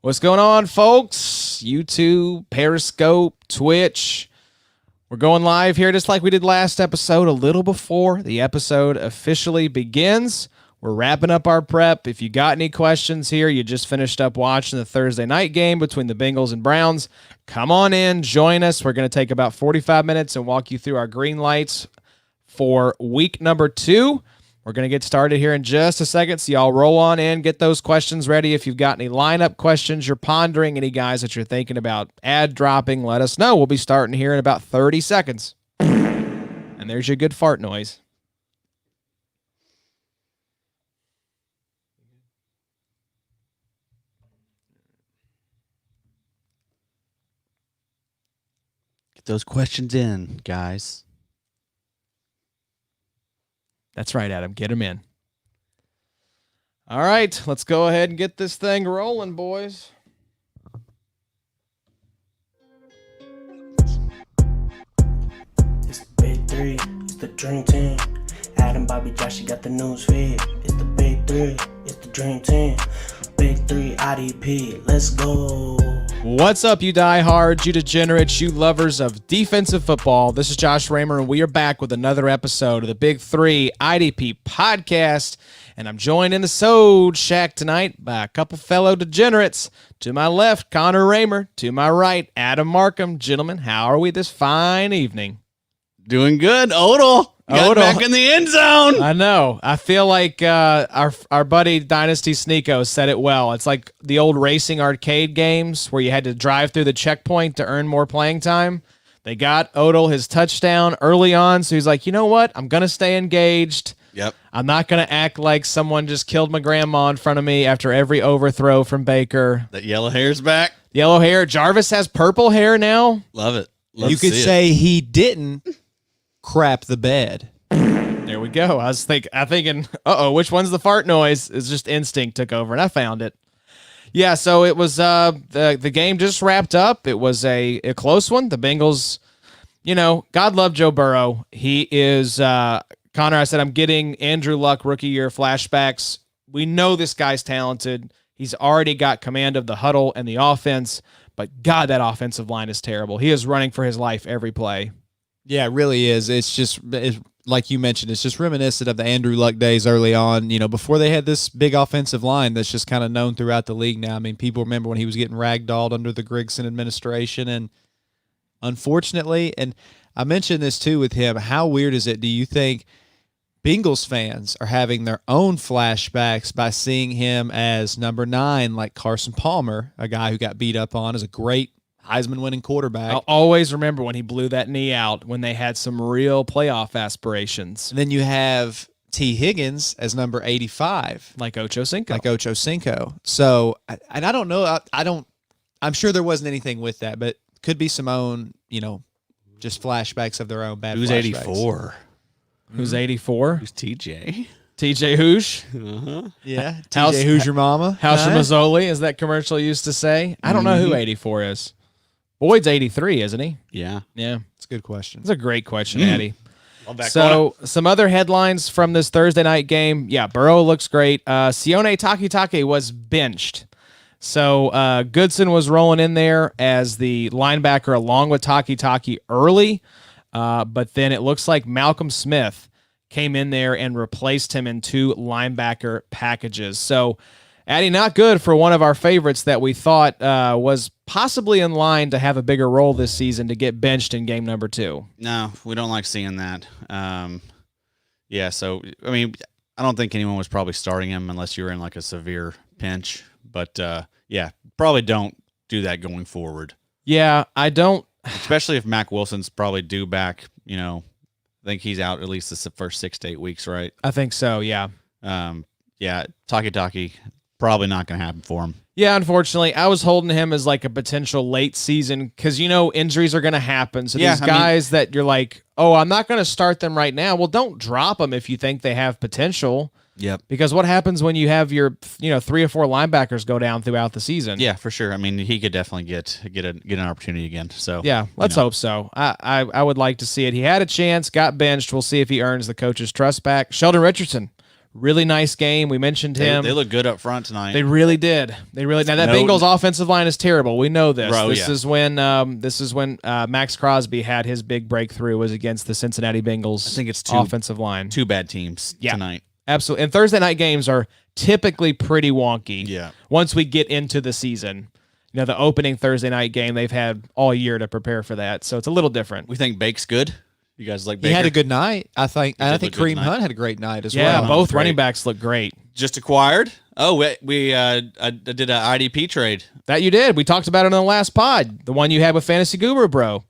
What's going on, folks? YouTube, Periscope, Twitch. We're going live here just like we did last episode, a little before the episode officially begins. We're wrapping up our prep. If you got any questions here, you just finished up watching the Thursday night game between the Bengals and Browns, come on in, join us. We're going to take about 45 minutes and walk you through our green lights for week number 2. We're going to get started here in just a second, so y'all roll on in, get those questions ready. If you've got any lineup questions you're pondering, any guys that you're thinking about ad dropping, let us know. We'll be starting here in about 30 seconds. And there's your good fart noise. Get those questions in, guys. That's right, Adam. Get them in. All right, let's go ahead and get this thing rolling, boys. It's the big three, it's the dream team. Adam, Bobby, Josh, you got the news feed. It's the big three, it's the dream team. Big three, IDP, let's go. What's up, you diehards, you degenerates, you lovers of defensive football? This is Josh Raymer, and we are back with another episode of the Big 3 IDP podcast. And I'm joined in the Sode Shack tonight by a couple fellow degenerates. To my left, Connor Raymer. To my right, Adam Markham. Gentlemen, how are we this fine evening? Doing good. Odell got back in the end zone. I know. I feel like our buddy Dynasty Sneeko said it well. It's like the old racing arcade games where you had to drive through the checkpoint to earn more playing time. They got Odell his touchdown early on, so he's like, you know what? I'm going to stay engaged. Yep. I'm not going to act like someone just killed my grandma in front of me after every overthrow from Baker. That yellow hair's back. Yellow hair. Jarvis has purple hair now. Love it. You could say he didn't crap the bed. There we go. I was thinking, which one's the fart noise? It's just instinct took over, and I found it. Yeah, so it was the game just wrapped up. It was a close one. The Bengals, God love Joe Burrow. He is, Connor, I said, I'm getting Andrew Luck rookie year flashbacks. We know this guy's talented. He's already got command of the huddle and the offense, but God, that offensive line is terrible. He is running for his life every play. Yeah, it really is. It's like you mentioned, it's just reminiscent of the Andrew Luck days early on, before they had this big offensive line that's just kind of known throughout the league now. I mean, people remember when he was getting ragdolled under the Grigson administration, and unfortunately, and I mentioned this too with him, how weird is it, do you think Bengals fans are having their own flashbacks by seeing him as number 9, like Carson Palmer, a guy who got beat up on as a great Heisman-winning quarterback. I'll always remember when he blew that knee out when they had some real playoff aspirations. And then you have T. Higgins as number 85. Like Ocho Cinco. So, and I don't know, I'm sure there wasn't anything with that, but could be some own, just flashbacks of their own bad Who's flashbacks. 84? Who's 84? Who's TJ? TJ Hoosh. Uh-huh. Yeah, TJ, who's your mama? House Mazzoli, as that commercial used to say. I don't know who 84 is. Boyd's 83, isn't he? Yeah. Yeah. It's a good question. It's a great question, Addy. So, some other headlines from this Thursday night game. Yeah, Burrow looks great. Sione Takitake was benched. So Goodson was rolling in there as the linebacker along with Takitake early, but then it looks like Malcolm Smith came in there and replaced him in 2 linebacker packages. So, Addy, not good for one of our favorites that we thought was possibly in line to have a bigger role this season to get benched in game number 2. No, we don't like seeing that. So, I mean, I don't think anyone was probably starting him unless you were in like a severe pinch. But, probably don't do that going forward. Yeah, I don't. Especially if Mac Wilson's probably due back, I think he's out at least the first 6 to 8 weeks, right? I think so, yeah. Takitake, probably not going to happen for him. Yeah, unfortunately, I was holding him as like a potential late season because, injuries are going to happen. So these guys that you're like, I'm not going to start them right now. Well, don't drop them if you think they have potential. Yep. Because what happens when you have your 3 or 4 linebackers go down throughout the season? Yeah, for sure. I mean, he could definitely get an opportunity again. So yeah, let's hope so. I would like to see it. He had a chance, got benched. We'll see if he earns the coach's trust back. Sheldon Richardson Really nice game. We mentioned him. They look good up front tonight. They really did. They really. Now that Bengals offensive line is terrible. We know this. Bro, this is when Max Crosby had his big breakthrough, was against the Cincinnati Bengals. I think it's offensive line. Two bad teams tonight. Absolutely. And Thursday night games are typically pretty wonky. Yeah. Once we get into the season, the opening Thursday night game, they've had all year to prepare for that, so it's a little different. We think Bake's good. You guys like Baker? He had a good night, I think. And I think look good Kareem tonight. Hunt had a great night as Yeah, well. both Great. running backs look great. Just acquired. Oh, I did an IDP trade. That you did. We talked about it on the last pod, the one you had with Fantasy Guru, bro.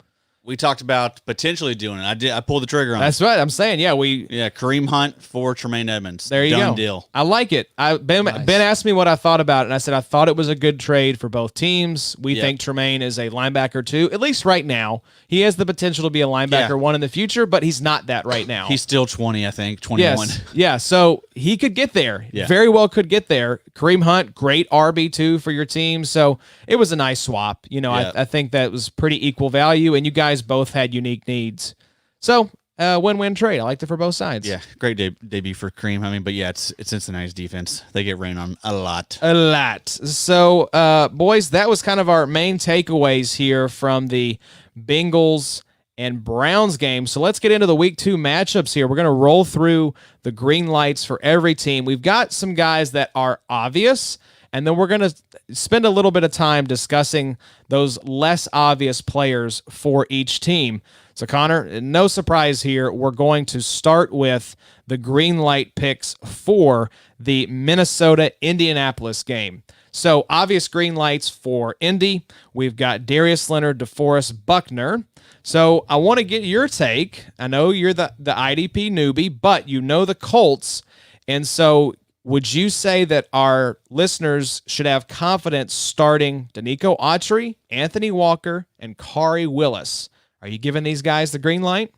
We talked about potentially doing it. I pulled the trigger on That's right. I'm saying, it. Yeah, Kareem Hunt for Tremaine Edmonds. There you Done go. deal. I like it. Ben asked me what I thought about it, and I said I thought it was a good trade for both teams. We think Tremaine is a linebacker too, at least right now. He has the potential to be a linebacker one in the future, but he's not that right now. He's still 20, I think, 21. Yes. Yeah, so he could get there. Yeah. Very well could get there. Kareem Hunt, great RB2 for your team. So it was a nice swap. I think that was pretty equal value, and you guys both had unique needs. So win-win trade. I liked it for both sides. Yeah, great debut for Kareem. But yeah, it's Cincinnati's defense. They get rained on a lot. A lot. So, boys, that was kind of our main takeaways here from the Bengals and Browns game. So let's get into the week 2 matchups here. We're going to roll through the green lights for every team. We've got some guys that are obvious, and then we're going to spend a little bit of time discussing those less obvious players for each team. So, Connor, no surprise here. We're going to start with the green light picks for the Minnesota-Indianapolis game. So, obvious green lights for Indy. We've got Darius Leonard, DeForest Buckner. So, I want to get your take. I know you're the IDP newbie, but you know the Colts. And so, would you say that our listeners should have confidence starting Danico Autry, Anthony Walker, and Kari Willis? Are you giving these guys the green light?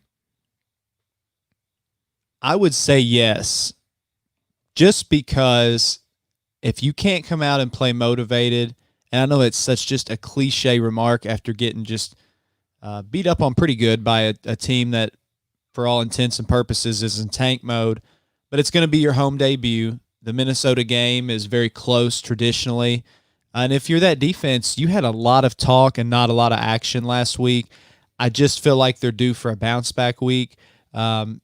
I would say yes. Just because if you can't come out and play motivated, and I know it's such just a cliche remark after getting just beat up on pretty good by a team that, for all intents and purposes, is in tank mode, but it's going to be your home debut. The Minnesota game is very close traditionally. And if you're that defense, you had a lot of talk and not a lot of action last week. I just feel like they're due for a bounce back week.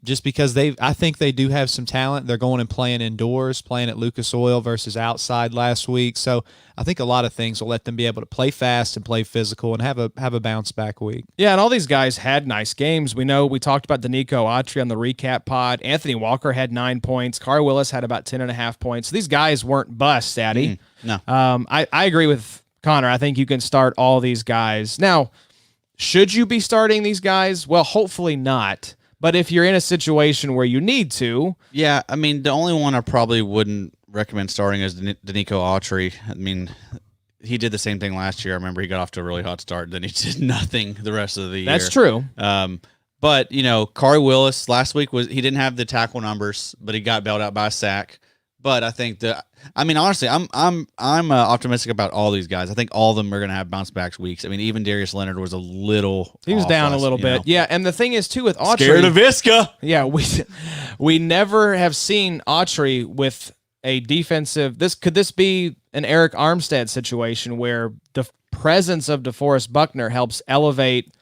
Just because I think they do have some talent. They're going and playing indoors, playing at Lucas Oil versus outside last week. So I think a lot of things will let them be able to play fast and play physical and have a bounce back week. Yeah, and all these guys had nice games. We know we talked about Danico Autry on the recap pod. Anthony Walker had 9 points. Kari Willis had about 10.5 points. So these guys weren't busts, Addy. No. I agree with Connor. I think you can start all these guys. Now, should you be starting these guys? Well, hopefully not. But if you're in a situation where you need to. Yeah, the only one I probably wouldn't recommend starting is Danico Autry. He did the same thing last year. I remember he got off to a really hot start, then he did nothing the rest of the year. That's true. But, Kari Willis last week he didn't have the tackle numbers, but he got bailed out by a sack. But I think honestly, I'm optimistic about all these guys. I think all of them are going to have bounce back weeks. Even Darius Leonard was a little. He was down a little bit. Yeah, and the thing is too with Autry. Scared of Visca. Yeah, we never have seen Autry with a defensive. Could this be an Eric Armstead situation where the presence of DeForest Buckner helps elevate?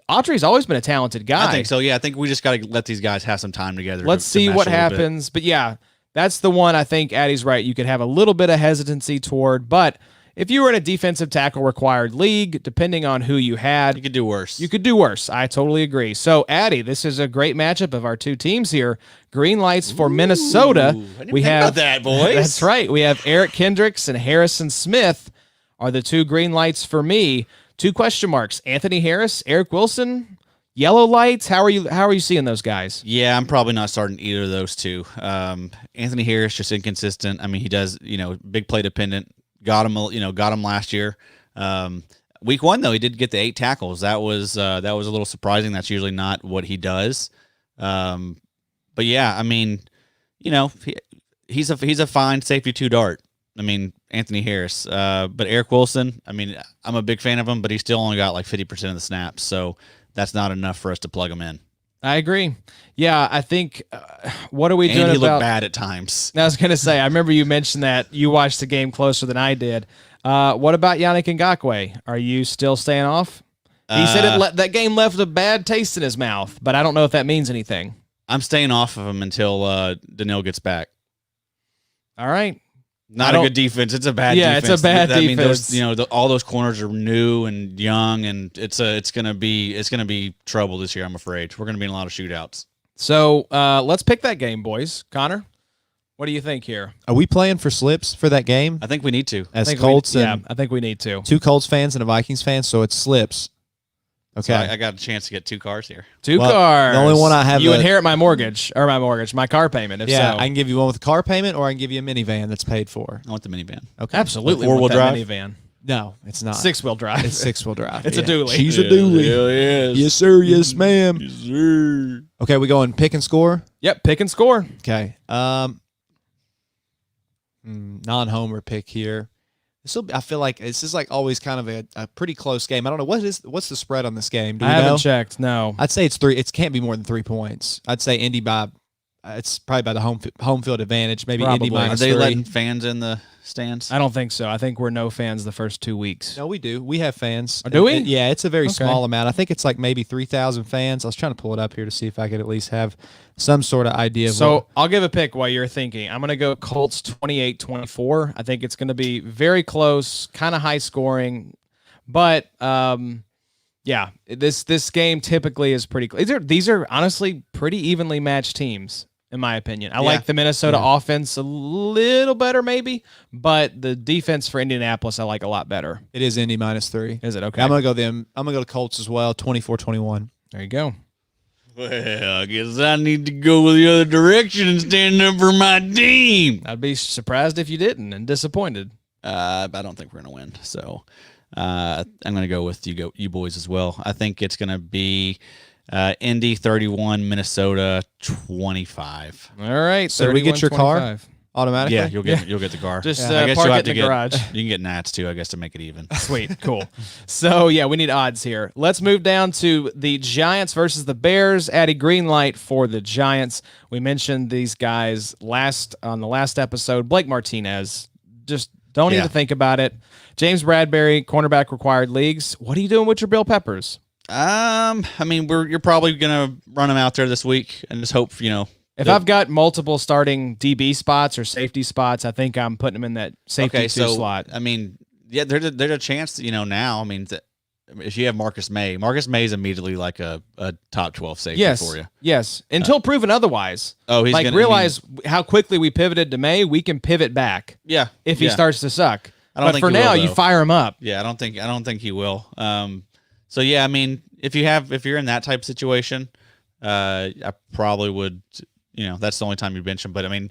Autry's always been a talented guy. I think so. Yeah, I think we just got to let these guys have some time together. Let's see what happens. But yeah. That's the one I think Addy's right. You could have a little bit of hesitancy toward, but if you were in a defensive tackle required league, depending on who you had, you could do worse. You could do worse. I totally agree. So, Addy, this is a great matchup of our two teams here. Green lights for Minnesota. I didn't think about that, boys. That's right. We have Eric Kendricks and Harrison Smith are the two green lights for me. 2 question marks. Anthony Harris, Eric Wilson. Yellow lights, how are you seeing those guys? Yeah, I'm probably not starting either of those two. Anthony Harris just inconsistent. He does, big play dependent. Got him last year. Week 1 though, he did get the 8 tackles. That was a little surprising. That's usually not what he does. But yeah, he's a fine safety 2 dart. Anthony Harris. But Eric Wilson, I'm a big fan of him, but he still only got like 50% of the snaps. So that's not enough for us to plug him in. I agree. Yeah, I think. What are we doing And he about? looked bad at times. I was going to say. I remember you mentioned that you watched the game closer than I did. What about Yannick Ngakoue? Are you still staying off? He said that game left a bad taste in his mouth, but I don't know if that means anything. I'm staying off of him until Daniil gets back. All right. Not a good defense. It's a bad defense. Yeah, it's a bad defense. I mean, all those corners are new and young, and it's gonna be trouble this year. I'm afraid we're gonna be in a lot of shootouts. So let's pick that game, boys. Connor, what do you think here? Are we playing for slips for that game? I think we need to. As Colts yeah, and I think we need to. 2 Colts fans and a Vikings fan, so it's slips. Okay. So I got a chance to get 2 cars here. Two cars. The only one I have. You inherit my mortgage, my car payment. If Yeah, so. I can give you one with a car payment, or I can give you a minivan that's paid for. I want the minivan. Okay. Absolutely. Four-wheel want that drive? minivan. No, it's not. 6-wheel drive. It's 6-wheel drive. It's a dually. She's a dually. Hell yes. Yes, sir. Yes, ma'am. Yes, sir. Okay, we going pick and score. Yep, pick and score. Okay. Non-homer pick here. I feel like this is like always kind of a pretty close game. I don't know what's the spread on this game. Do I we haven't know? checked. No. I'd say it's 3. It can't be more than 3 points. I'd say Indy by. It's probably by the home field advantage. Maybe Probably. Indy Are minus they 3. letting fans in the stands? I don't think so. I think we're no fans the first 2 weeks. No, we do. We have fans. Do we? Yeah, it's a very Okay. small amount. I think it's like maybe 3,000 fans. I was trying to pull it up here to see if I could at least have some sort of idea of So what, I'll give a pick while you're thinking. I'm going to go Colts 28-24. I think it's going to be very close, kind of high scoring, but yeah, this game typically is pretty. These are honestly pretty evenly matched teams, in my opinion. I like the Minnesota offense a little better, maybe, but the defense for Indianapolis I like a lot better. it is Indy minus 3. Is it okay? I'm gonna go them. I'm gonna go to Colts as well. 24-21. There you go. Well, I guess I need to go the other direction and stand up for my team. I'd be surprised if you didn't and disappointed. I don't think we're gonna win, so I'm gonna go with you boys as well. I think it's gonna be Indy 31, Minnesota 25. All right. So do we get your car? 31-25. Automatically. Yeah, you'll get the car. Just I guess park you'll it have in to the garage. You can get Nats too, I guess, to make it even. Sweet, cool. So, yeah, we need odds here. Let's move down to the Giants versus the Bears. Addie Greenlight for the Giants. We mentioned these guys on the last episode. Blake Martinez, just don't even think about it. James Bradbury, cornerback required leagues. What are you doing with your Bill Peppers? I mean, you're probably gonna run them out there this week and just hope, If I've got multiple starting DB spots or safety spots, I think I'm putting them in that safety slot. I mean, yeah, there's a chance, now. I mean, if you have Marcus May is immediately like a top 12 safety for you. Yes, until proven otherwise. Oh, he's like gonna realize how quickly we pivoted to May. We can pivot back. Yeah, if he starts to suck. I don't but think for he now, will, you though. fire him up. Yeah, I don't think he will. So yeah, I mean, if you're in that type of situation, I probably would. That's the only time you bench him. But I mean,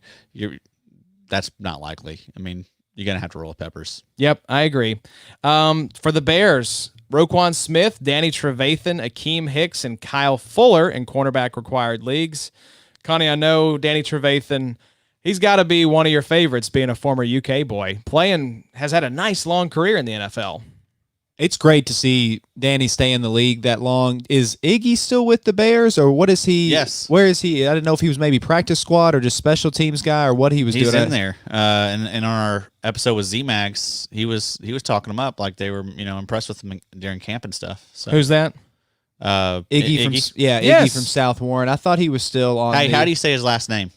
that's not likely. I mean, you're gonna have to roll with Peppers. Yep, I agree. For the Bears, Roquan Smith, Danny Trevathan, Akeem Hicks, and Kyle Fuller in cornerback required leagues. Connie, I know Danny Trevathan. He's got to be one of your favorites, being a former UK boy. Has had a nice long career in the NFL. It's great to see Danny stay in the league that long. Is Iggy still with the Bears, or what is he? Yes. Where is he? I didn't know if he was maybe practice squad or just special teams guy or what he was He's doing. in there. And on our episode with Z-Mags, he was talking him up like they were impressed with him during camp and stuff. So Who's that? Iggy from Yes. Iggy from South Warren. I thought he was still on. Hey, how do you say his last name?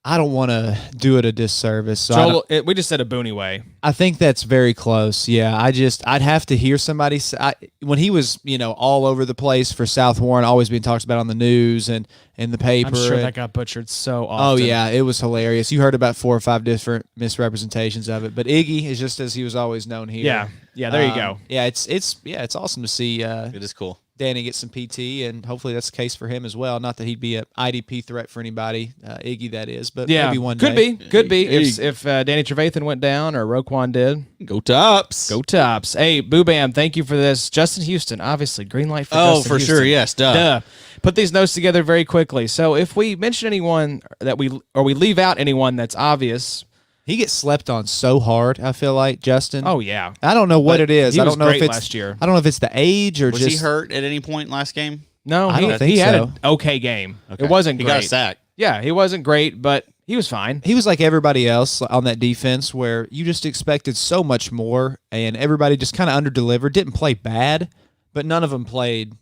I don't want to do it a disservice. So We just said a Booney way. I think that's very close. Yeah, I'd have to hear somebody say, when he was, all over the place for South Warren, always being talked about on the news and in the paper. I'm sure and- that got butchered so Oh often. yeah, it was hilarious. You heard about 4 or 5 different misrepresentations of it, but Iggy is just as he was always known here. Yeah. There you go. Yeah, it's awesome to see It is cool. Danny get some PT, and hopefully that's the case for him as well. Not that he'd be an IDP threat for anybody, Iggy that is, but Yeah, maybe one could day. be if Danny Trevathan went down or Roquan did. Go Tops. Go Tops. Hey, Boo Bam, thank you for this. Justin Houston, obviously green light for Oh, Justin for Houston. sure. Yes. Duh. Put these notes together very quickly. So if we mention anyone that we leave out anyone that's obvious. He gets slept on so hard, I feel like, Justin. Oh yeah. I don't know what But it is. he I was don't know if great it's last year. I don't know if it's the age or Was just he hurt at any point last game? No, I don't think he had so. an okay game. Okay. It wasn't He great. got a sack. Yeah, he wasn't great, but he was fine. He was like everybody else on that defense where you just expected so much more, and everybody just kind of under-delivered. Didn't play bad, but none of them played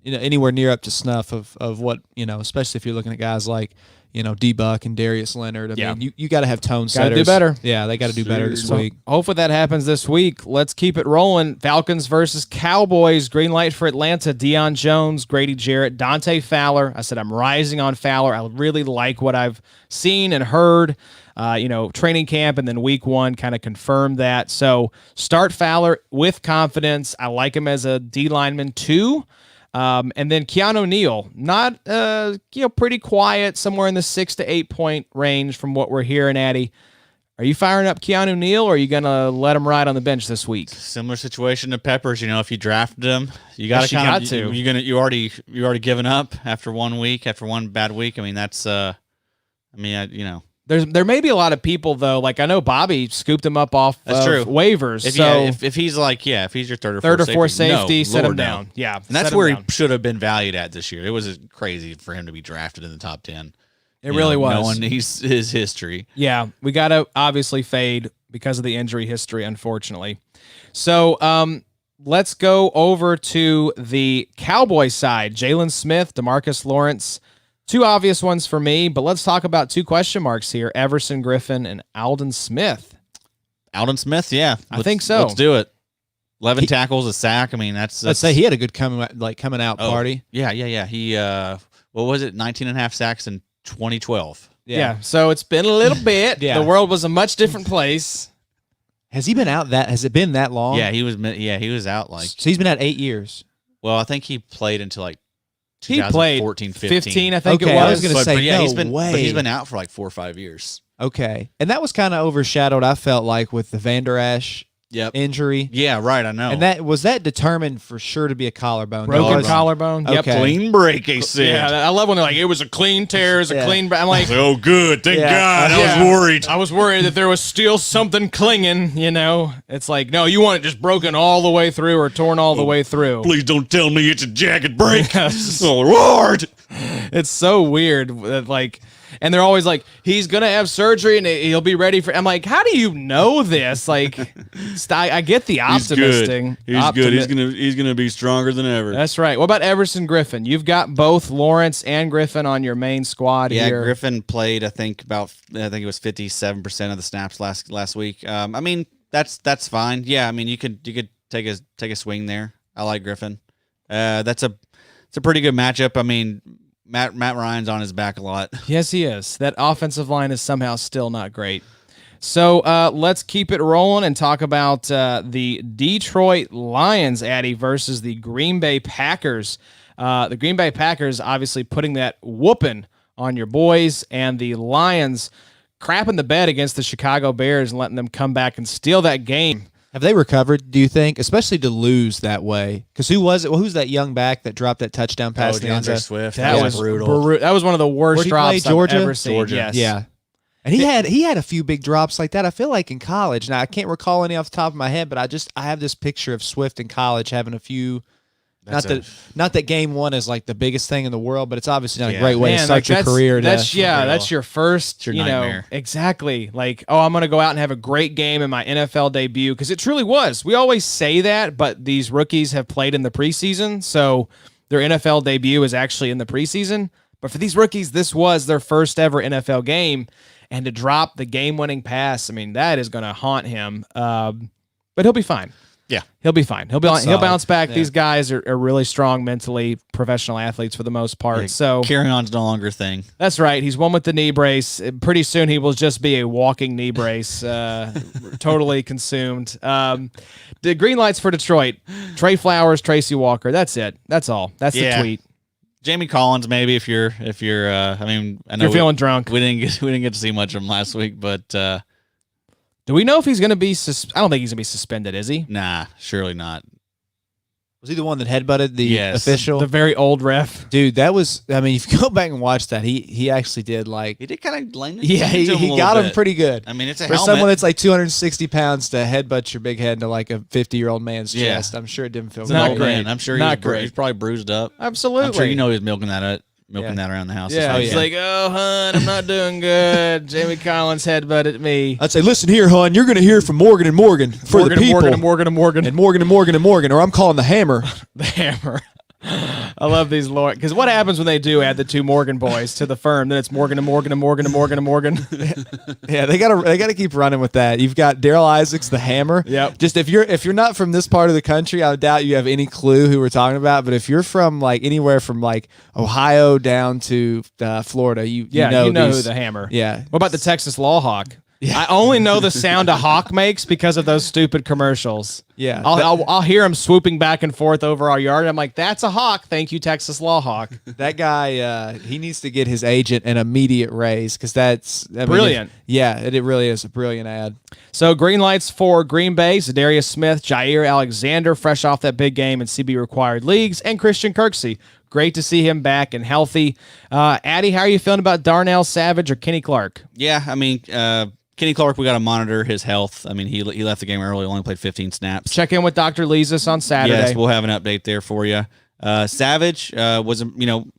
anywhere near up to snuff of what, especially if you're looking at guys like, D-Buck and Darius Leonard. I mean, you got to have tone setters. Got to do better. Yeah, they got to do better this So week. hopefully that happens this week. Let's keep it rolling. Falcons versus Cowboys. Green light for Atlanta. Deion Jones, Grady Jarrett, Dante Fowler. I said I'm rising on Fowler. I really like what I've seen and heard. Training camp and then week 1 kind of confirmed that. So start Fowler with confidence. I like him as a D lineman too. And then Keanu Neal, not pretty quiet, somewhere in the 6 to 8 point range from what we're hearing, Addy. Are you firing up Keanu Neal, or are you gonna let him ride on the bench this week? Similar situation to Peppers. If you drafted him, you got Yes, to you already given up after 1 week, after one bad week. I mean, that's There may be a lot of people though. Like I know Bobby scooped him up off That's true. waivers. If he's if he's your third or fourth safety, safety, set Lord, him down. no. Yeah, And that's where he should have been valued at this year. It was crazy for him to be drafted in the top 10. It really was. Knowing his history. Yeah, we got to obviously fade because of the injury history, unfortunately. So let's go over to the Cowboys side. Jalen Smith, DeMarcus Lawrence. 2 obvious ones for me, but let's talk about 2 question marks here. Everson Griffin and Aldon Smith. Aldon Smith, yeah. I think so. Let's do it. 11 tackles, a sack. I mean, that's Let's say he had a good coming out party. Yeah. He, what was it, 19 and a half sacks in 2012. Yeah, so it's been a little bit. Yeah. The world was a much different place. Has he been out has it been that long? Yeah, he was out So he's been out 8 years. Well, I think he played until He played 2014, 15, I think Okay, it I was. was gonna say, no way. But he's been out for 4 or 5 years. Okay. And that was kind of overshadowed, I felt like, with the Van Der Esch injury. Yeah, right, I know. And that determined for sure to be a collarbone. Broken Because- collarbone. Yep. Okay. Clean break, he said. Yeah, I love when they're like, it was a clean tear, it was a clean. I'm like, Oh, good. Thank Yeah. God. I Yeah. was worried. I was worried that there was still something clinging, It's like, no, you want it just broken all the way through or torn all the way through. Please don't tell me it's a jacket break. Yes. Oh, Lord. It's so weird that, like, and they're always like, he's going to have surgery and he'll be ready for. I'm like, how do you know this? Like, I get the optimisting. He's good. He's gonna be stronger than ever. That's right. What about Everson Griffin? You've got both Lawrence and Griffin on your main squad Yeah, here. Griffin played. I think it was 57% of the snaps last week. I mean, that's fine. Yeah, I mean, you could take a swing there. I like Griffin. It's a pretty good matchup. I mean, Matt Ryan's on his back a lot. Yes, he is. That offensive line is somehow still not great. So let's keep it rolling and talk about the Detroit Lions, Addy, versus the Green Bay Packers. The Green Bay Packers obviously putting that whooping on your boys, and the Lions crapping the bed against the Chicago Bears and letting them come back and steal that game. Have they recovered, do you think? Especially to lose that way. Because who was it? Well, who's that young back that dropped that touchdown pass? in the end DeAndre zone? Swift. That was brutal. That was one of the worst Where'd he drops play, Georgia? I've ever seen. Georgia. Yes. Yeah. And he had a few big drops like that, I feel like, in college. Now, I can't recall any off the top of my head, but I have this picture of Swift in college having a few. Not that game one is like the biggest thing in the world, but it's obviously not a great way to start your career. That's your first, It's your nightmare. Exactly. Like, I'm going to go out and have a great game in my NFL debut, because it truly was. We always say that, but these rookies have played in the preseason, so their NFL debut is actually in the preseason. But for these rookies, this was their first ever NFL game, and to drop the game-winning pass, I mean, that is going to haunt him. But he'll be fine. Yeah. He'll be fine. He'll bounce back. Yeah. These guys are really strong mentally, professional athletes for the most part. Yeah, so carry on's no longer a thing. that's right. He's one with the knee brace. Pretty soon he will just be a walking knee brace, totally consumed. The green lights for Detroit: Trey Flowers, Tracy Walker. That's it. That's all. That's the tweet. Jamie Collins, maybe if you're. I mean, I know You're feeling drunk. We didn't get to see much of him last week, but Do we know if he's going to be? I don't think he's going to be suspended. Is he? nah, surely not. Was he the one that headbutted the Yes. official? The very old ref. Dude, that was. I mean, if you go back and watch that, he actually did like. He did kind of land. Yeah, he got him pretty good. I mean, it's a For helmet. someone that's like 260 pounds to headbutt your big head into like a 50-year-old man's Yeah. chest, I'm sure it didn't feel It's an Not old great. man. I'm sure Not he's, great. he's probably bruised up. Absolutely. I'm sure you know he was milking that Yeah. around the house. Yeah, Oh, he's yeah. like, oh, hun, I'm not doing good. Jamie Collins headbutted me. I'd say, listen here, hon, you're going to hear from Morgan and Morgan for Morgan the people. and Morgan and Morgan. And Morgan and Morgan and Morgan, or I'm calling the hammer. The hammer. I love these Lord, because what happens when they do add the two Morgan boys to the firm? Then it's Morgan and Morgan and Morgan and Morgan and Morgan. Yeah, they gotta keep running with that. You've got Daryl Isaacs, the hammer. Yep. Just if you're not from this part of the country, I doubt you have any clue who we're talking about. But if you're from like anywhere from like Ohio down to Florida, you know who these- the hammer. Yeah. What about the Texas Law Hawk? I only know the sound a hawk makes because of those stupid commercials. Yeah. I'll hear him swooping back and forth over our yard. I'm like, that's a hawk. Thank you, Texas Law Hawk. That guy, he needs to get his agent an immediate raise because that's Brilliant. It really is a brilliant ad. So green lights for Green Bay, Zadarius Smith, Jair Alexander, fresh off that big game in CB required leagues, and Christian Kirksey. Great to see him back and healthy. Addy, how are you feeling about Darnell Savage or Kenny Clark? Yeah, I mean, Kenny Clark, we got to monitor his health. I mean, he left the game early, only played 15 snaps. Check in with Dr. Leesus on Saturday. Yes, we'll have an update there for you. Savage was,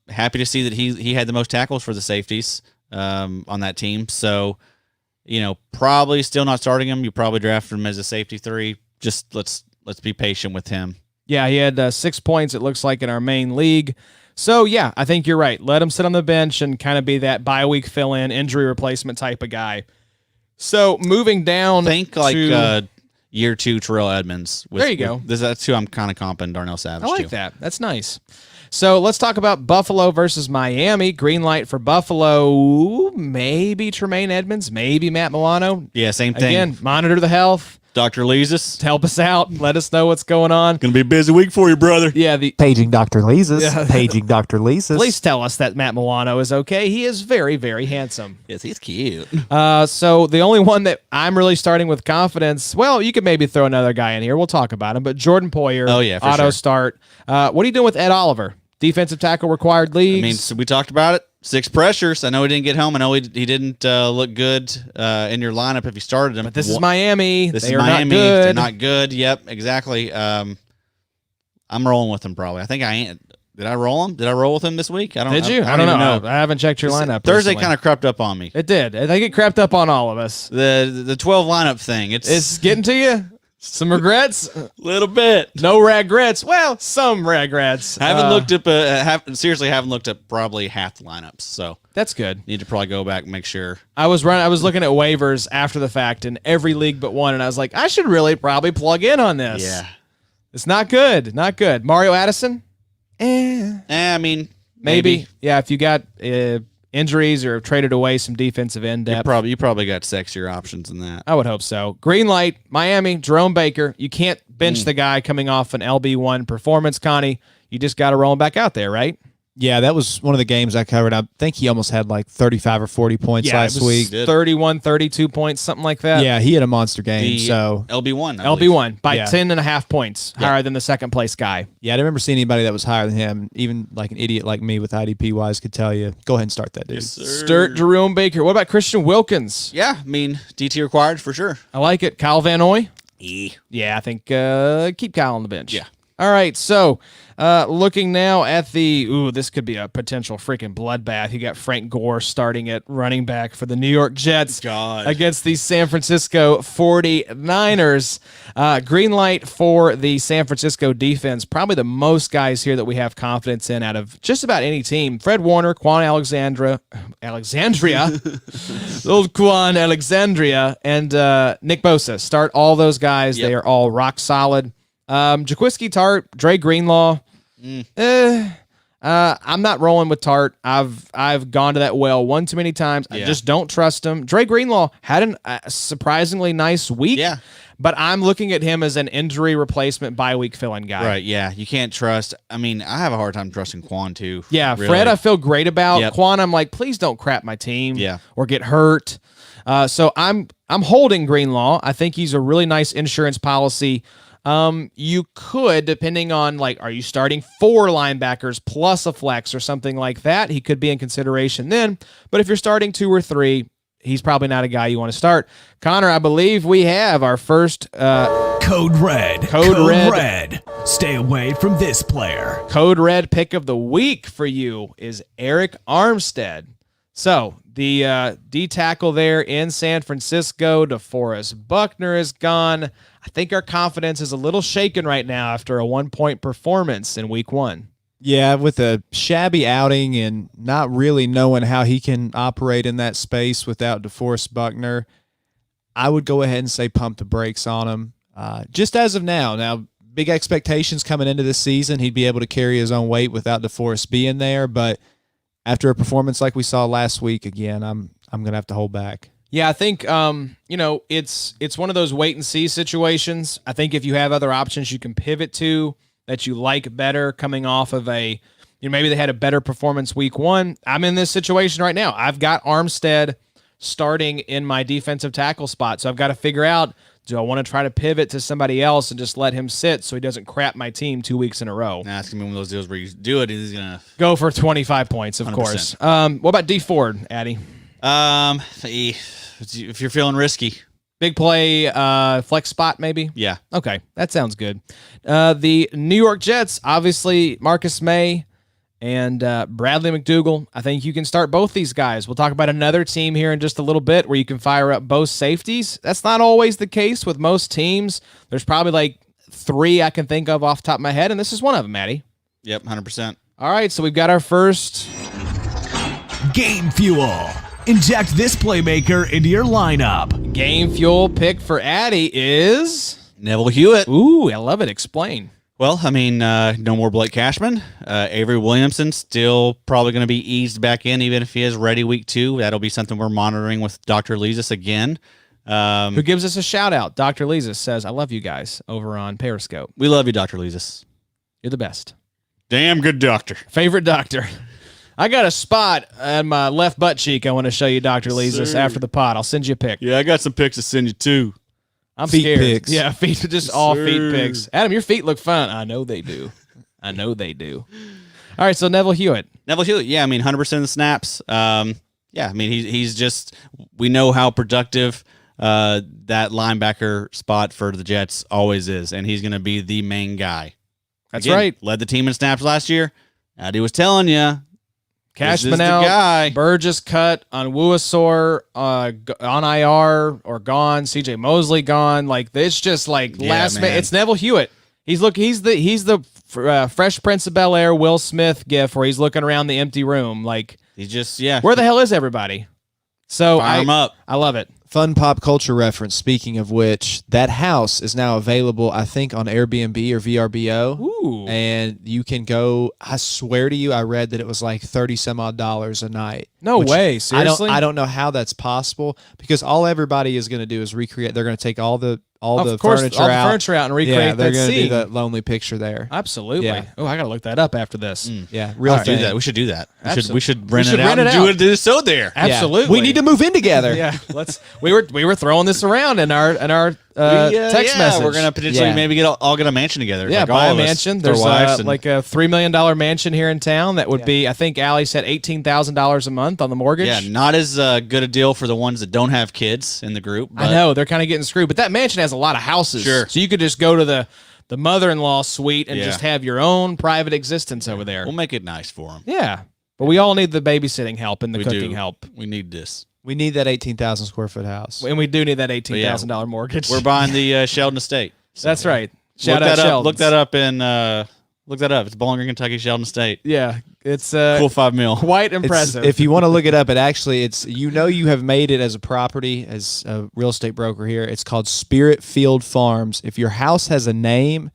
happy to see that he had the most tackles for the safeties on that team. So, probably still not starting him. You probably drafted him as a safety 3. Just let's be patient with him. Yeah, he had 6 points, it looks like, in our main league. So, yeah, I think you're right. Let him sit on the bench and kind of be that bye-week fill-in, injury replacement type of guy. So, moving down Think like to... year 2 Terrell Edmonds. There you go. That's who I'm kind of comping Darnell Savage I like to. that. That's nice. So let's talk about Buffalo versus Miami. Green light for Buffalo. Maybe Tremaine Edmonds. Maybe Matt Milano. Yeah, same thing. Again, monitor the health. Dr. Leesus. Help us out. Let us know what's going on. Going to be a busy week for you, brother. Yeah, Paging Dr. Leesus. Yeah. Paging Dr. Leesus. please tell us that Matt Milano is okay. He is very, very handsome. Yes, he's cute. So the only one that I'm really starting with confidence, well, you could maybe throw another guy in here. We'll talk about him. But Jordan Poyer, Oh, yeah, for auto sure. start. What are you doing with Ed Oliver? Defensive tackle required leagues. I mean, so we talked about it. 6 pressures. I know he didn't get home. I know he didn't look good in your lineup if you started him. But this is Miami. This They is are Miami. not good. They're not good. Yep, exactly. I'm rolling with him probably. I think I am. Did I roll him? Did I roll with him this week? Did you? I don't even know. I haven't checked your lineup. Thursday recently. kind of crept up on me. It did. I think it crept up on all of us. The 12 lineup thing. It's getting to you. Some regrets. a little bit. No regrets. Well, some regrets. I haven't looked up. Seriously, haven't looked up probably half the lineups. So That's good. need to probably go back and make sure. I was looking at waivers after the fact in every league but one, and I was like, I should really probably plug in on this. Yeah. It's not good. Not good. Mario Addison? I mean, Maybe. Yeah, if you got injuries or have traded away some defensive end You depth. probably got sexier options than that. I would hope so. Green light, Miami, Jerome Baker. You can't bench the guy coming off an LB1 performance, Connie. You just got to roll him back out there, right? Yeah, that was one of the games I covered. I think he almost had like 35 or 40 points last week. 31, 32 points, something like that. Yeah, he had a monster game. So LB1. LB1 by Yeah. 10.5 points, higher than the second place guy. yeah, I didn't remember seeing anybody that was higher than him. Even like an idiot like me with IDP wise could tell you. Go ahead and start that, dude. Sturt Jerome Baker. What about Christian Wilkins? Yeah, I mean, DT required for sure. I like it. Kyle Van Noy? Yeah, I think keep Kyle on the bench. Yeah. All right, so looking now at this could be a potential freaking bloodbath. You got Frank Gore starting at running back for the New York Jets against the San Francisco 49ers. Green light for the San Francisco defense. Probably the most guys here that we have confidence in out of just about any team. Fred Warner, Quan Alexandria, old Quan Alexandria, and Nick Bosa. Start all those guys. Yep. They are all rock solid. Jaquiski Tart, Dre Greenlaw. I'm not rolling with Tart. I've gone to that well one too many times. I just don't trust him. Dre Greenlaw had a surprisingly nice week. Yeah. But I'm looking at him as an injury replacement bye week fill-in guy. Right, yeah. You can't trust. I mean, I have a hard time trusting Quan, too. Yeah, really. Fred I feel great about. Yep. Quan, I'm like, please don't crap my team Yeah. or get hurt. So I'm holding Greenlaw. I think he's a really nice insurance policy You could, depending on, like, are you starting 4 linebackers plus a flex or something like that? He could be in consideration then. But if you're starting 2 or 3, he's probably not a guy you want to start. Connor, I believe we have our first Code Red. Code Red. Red. Stay away from this player. Code Red pick of the week for you is Eric Armstead. So the D tackle there in San Francisco, DeForest Buckner is gone. I think our confidence is a little shaken right now after a 1-point performance in week 1. Yeah, with a shabby outing and not really knowing how he can operate in that space without DeForest Buckner, I would go ahead and say pump the brakes on him. Just as of now. Now, big expectations coming into this season. He'd be able to carry his own weight without DeForest being there, but after a performance like we saw last week, again, I'm going to have to hold back. Yeah, I think it's one of those wait and see situations. I think if you have other options you can pivot to that you like better coming off of maybe they had a better performance week 1. I'm in this situation right now. I've got Armstead starting in my defensive tackle spot, so I've got to figure out, do I want to try to pivot to somebody else and just let him sit so he doesn't crap my team 2 weeks in a row? Nah, it's going to be one of those deals where you do it, he's going to go for 25 points, of 100%. course. What about D Ford, Addy? If you're feeling risky. Big play, flex spot maybe? Yeah. Okay, that sounds good. The New York Jets, obviously Marcus May and Bradley McDougall. I think you can start both these guys. We'll talk about another team here in just a little bit where you can fire up both safeties. That's not always the case with most teams. There's probably like 3 I can think of off the top of my head, and this is one of them, Maddie. Yep, 100%. All right, so we've got our first Game Fuel. Inject this playmaker into your lineup. game fuel pick for Addy is... Neville Hewitt. Ooh, I love it. Explain. Well, I mean, no more Blake Cashman. Avery Williamson still probably going to be eased back in, even if he is ready week 2. That'll be something we're monitoring with Dr. Leasis again. Who gives us a shout out. Dr. Leasis says, I love you guys over on Periscope. We love you, Dr. Leasis. You're the best. Damn good doctor. Favorite doctor. I got a spot on my left butt cheek I want to show you, Dr. Leasis, Sir. after the pod. I'll send you a pic. Yeah, I got some pics to send you, too. I'm Feet scared. pics. Yeah, feet, just all Sir. feet pics. Adam, your feet look fun. I know they do. All right, so Neville Hewitt. Neville Hewitt, yeah, I mean, 100% of the snaps. Yeah, I mean, he's just, we know how productive that linebacker spot for the Jets always is, and he's going to be the main guy. That's Again, right. Led the team in snaps last year. Addy was telling you. Cashman This is the out, guy. Burgess on Wuasor, on IR or gone, CJ Mosley gone. Like, it's just like Yeah, last minute. man. It's Neville Hewitt. He's the Fresh Prince of Bel-Air Will Smith gif where he's looking around the empty room. Like, He's just, yeah. where the hell is everybody? So Fire him up. I love it. Fun pop culture reference, speaking of which, that house is now available, I think, on Airbnb or VRBO. Ooh. And you can go, I swear to you, I read that it was like $30-some-odd a night. No which way. Seriously? I don't know how that's possible because all everybody is going to do is recreate. They're going to take all the Of course, furniture all the out. furniture out and recreate yeah, they're that gonna scene. do that lonely picture there. Absolutely. Yeah. Oh, I got to look that up after this. Yeah, real All right. thing. Do that. We should do that. We should We rent should it out rent and it do out. it do so there. Yeah. Absolutely. We need to move in together. Yeah, we were throwing this around in our text message. We're gonna potentially Yeah. maybe all get a mansion together. Yeah, like buy all a of us, mansion. with our There's wives and- like a $3 million mansion here in town that would be, I think Allie said $18,000 a month on the mortgage. yeah, not as good a deal for the ones that don't have kids in the group. But I know they're kind of getting screwed, but that mansion has a lot of houses. Sure. So you could just go to the mother-in-law suite and Yeah. just have your own private existence over there. we'll make it nice for them. Yeah, but we all need the babysitting help and the We cooking do. help, We need this. We need that 18,000 square foot house. and we do need that $18,000 mortgage. We're buying the Sheldon Estate. So That's right. Shout look out that up. Sheldon's. Look that up in look that up. It's Bowling Green, Kentucky, Sheldon Estate. Yeah, it's Cool $5 million. quite It's- impressive. if you want to look it up, it's you have made it as a property, as a real estate broker here. It's called Spirit Field Farms. If your house has a name,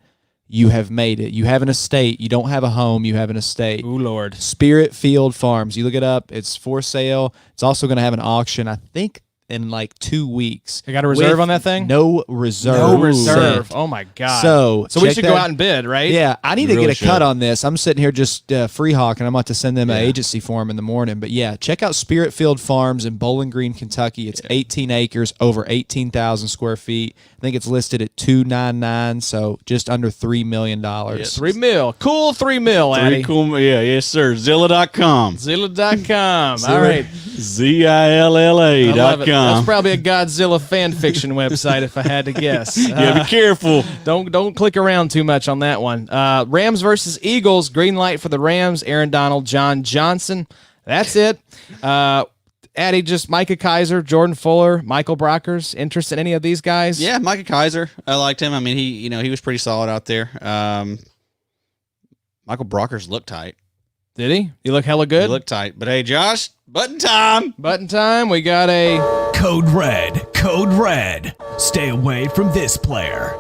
you have made it. You have an estate. You don't have a home. You have an estate. Ooh, Lord. Spirit Field Farms. You look it up. It's for sale. It's also going to have an auction. I think in like 2 weeks. You got a reserve with on that thing? No reserve. No reserve. set. Oh my god. So we check should that- go out and bid, right? Yeah, I need You to really get a cut should. on this. I'm sitting here just free hawking. I'm about to send them an agency form in the morning. But yeah, check out Spirit Field Farms in Bowling Green, Kentucky. It's 18 acres, over 18,000 square feet. I think it's listed at $299, so just under $3 million. $3 million. Cool $3 million, Addy. Pretty cool. Yeah, yes, sir. Zilla.com. Zilla.com. All right. I love it. That's ZILLA.com. probably a Godzilla fan fiction website if I had to guess. Yeah, be careful. Don't click around too much on that one. Rams versus Eagles. Green light for the Rams. Aaron Donald, John Johnson. That's it. Addy, just Micah Kaiser, Jordan Fuller, Michael Brockers. Interest in any of these guys? Yeah, Micah Kaiser. I liked him. I mean, he was pretty solid out there. Michael Brockers looked tight. Did he? You look hella good. He looked tight. But hey, Josh, button time. Button time. We got a Code Red. Code Red. Stay away from this player.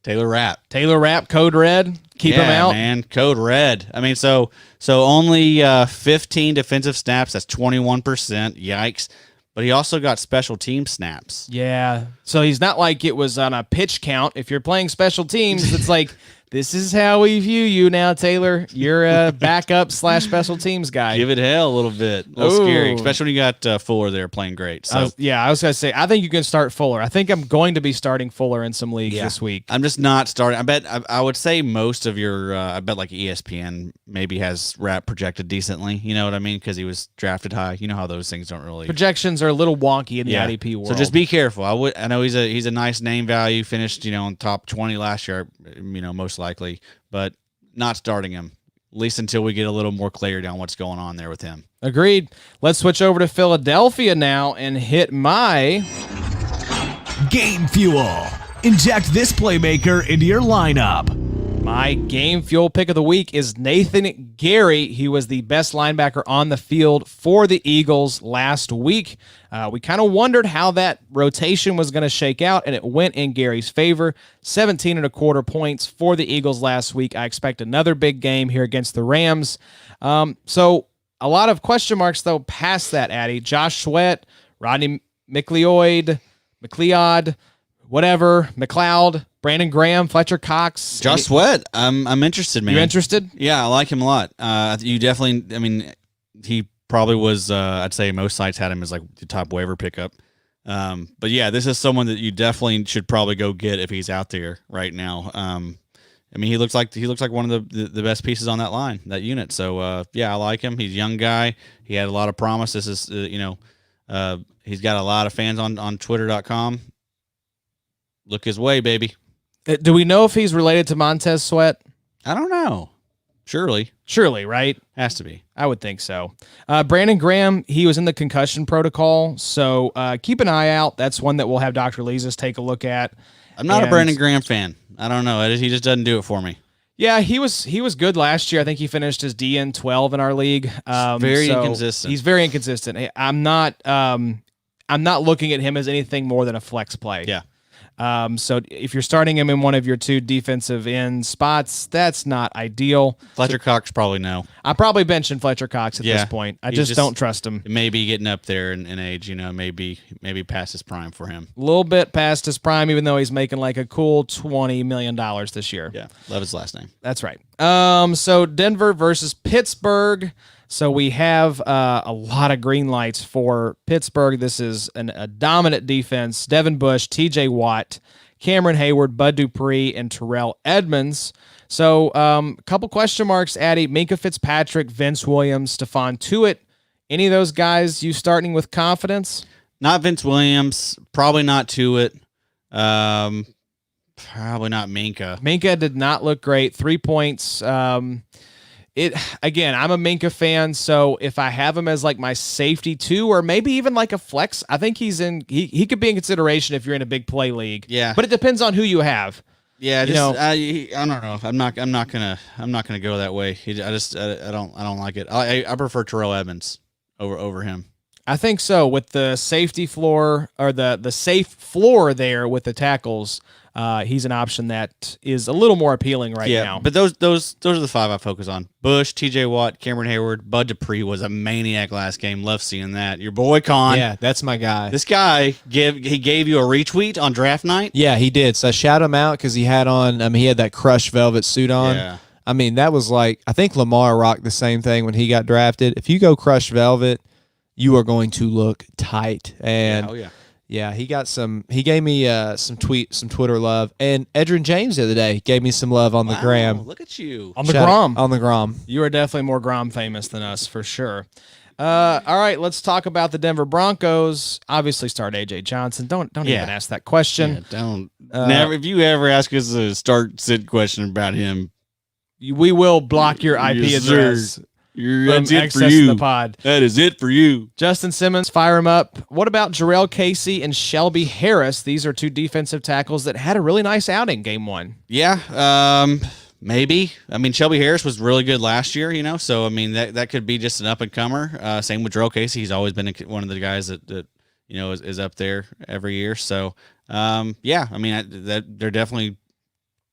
Taylor Rapp. Taylor Rapp, Code Red. Keep him out. Man, Code Red. I mean, so only 15 defensive snaps. That's 21%. Yikes. But he also got special team snaps. Yeah. So he's not like it was on a pitch count. If you're playing special teams, it's like, this is how we view you now, Taylor. You're a backup / special teams guy. Give it hell a little bit. A little Ooh. scary, especially when you got Fuller there playing great. So I was going to say, I think you can start Fuller. I think I'm going to be starting Fuller in some leagues this week. I'm just not starting. I would say most of your, I bet like ESPN maybe has Rapp projected decently. You know what I mean? Because he was drafted high. You know how those things don't really. Projections are a little wonky in the IDP world. So just be careful. I know he's a nice name value. Finished in top 20 last year. Most likely, but not starting him. At least until we get a little more clarity on what's going on there with him. Agreed. Let's switch over to Philadelphia now and hit my Game Fuel. Inject this playmaker into your lineup. My game fuel pick of the week is Nathan Gary. He was the best linebacker on the field for the Eagles last week. We kind of wondered how that rotation was going to shake out, and it went in Gary's favor. 17.25 points for the Eagles last week. I expect another big game here against the Rams. So a lot of question marks, though, past that, Addy. Josh Sweat, Rodney McLeod, whatever, McLeod, Brandon Graham, Fletcher Cox. Josh Sweat, I'm interested, man. You interested? Yeah, I like him a lot. You definitely, he probably was, I'd say most sites had him as like the top waiver pickup. But yeah, this is someone that you definitely should probably go get if he's out there right now. He looks like one of the best pieces on that line, that unit. So yeah, I like him. He's a young guy. He had a lot of promise. This is, he's got a lot of fans on Twitter.com. Look his way, baby. Do we know if he's related to Montez Sweat? I don't know. Surely. Surely, right? Has to be. I would think so. Brandon Graham, he was in the concussion protocol, so keep an eye out. That's one that we'll have Dr. Leesus take a look at. I'm not a Brandon Graham fan. I don't know. He just doesn't do it for me. Yeah, he was good last year. I think he finished as DN 12 in our league. Very inconsistent. He's very inconsistent. I'm not looking at him as anything more than a flex play. Yeah. So if you're starting him in one of your two defensive end spots, that's not ideal. Fletcher Cox probably no. I probably benching Fletcher Cox at Yeah. this point. I He's just don't trust him. Maybe getting up there in age, maybe past his prime for him. A little bit past his prime, even though he's making like a cool $20 million this year. Yeah, love his last name. That's right. So Denver versus Pittsburgh. So we have a lot of green lights for Pittsburgh. This is a dominant defense. Devin Bush, TJ Watt, Cameron Hayward, Bud Dupree, and Terrell Edmonds. So a couple question marks, Addy. Minka Fitzpatrick, Vince Williams, Stephon Tuitt. Any of those guys you starting with confidence? Not Vince Williams. Probably not Tuitt. Probably not Minka. Minka did not look great. 3 points. I'm a Minka fan, so if I have him as like my safety too, or maybe even like a flex, I think he could be in consideration if you're in a big play league. Yeah. But it depends on who you have. Yeah, You know- I don't know. I'm not gonna go that way. I don't like it. I prefer Terrell Edmonds over him. I think so. With the safety floor or the safe floor there with the tackles, he's an option that is a little more appealing right now. But those are the 5 I focus on. Bush, T.J. Watt, Cameron Hayward, Bud Dupree was a maniac last game. Love seeing that. Your boy Con. Yeah, that's my guy. This guy gave you a retweet on draft night. Yeah, he did. So I shout him out because he had on. He had that crushed velvet suit on. Yeah. I mean, that was like, I think Lamar rocked the same thing when he got drafted. If you go crushed velvet, you are going to look tight. And yeah, he got some. He gave me some Twitter love, and Edgerrin James the other day gave me some love on the gram. Look at you on the Grom. On the Grom. You are definitely more Grom famous than us for sure. All right, let's talk about the Denver Broncos. Obviously, start AJ Johnson. Don't even ask that question. Yeah, don't. Never. If you ever ask us a sit question about him, we will block your IP address. That's it for you. The pod. That is it for you. Justin Simmons, fire him up. What about Jarrell Casey and Shelby Harris? These are 2 defensive tackles that had a really nice outing game 1. Yeah, maybe. I mean, Shelby Harris was really good last year, so, I mean, that could be just an up-and-comer. Same with Jarrell Casey. He's always been one of the guys that is up there every year. So, I mean, they're definitely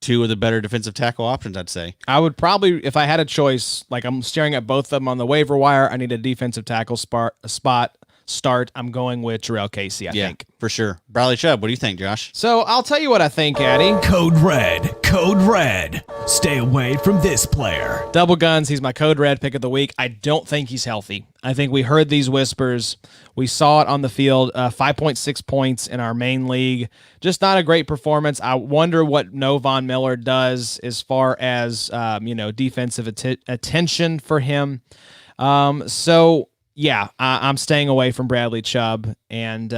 2 of the better defensive tackle options, I'd say. I would probably, if I had a choice, like I'm staring at both of them on the waiver wire, I need a defensive tackle spot start. I'm going with Jarrell Casey, I think. For sure. Bradley Chubb, what do you think, Josh? So I'll tell you what I think, Addy. Code Red. Code Red. Stay away from this player. Double guns. He's my Code Red pick of the week. I don't think he's healthy. I think we heard these whispers. We saw it on the field. 5.6 points in our main league. Just not a great performance. I wonder what No Von Miller does as far as defensive attention for him. Yeah, I'm staying away from Bradley Chubb, and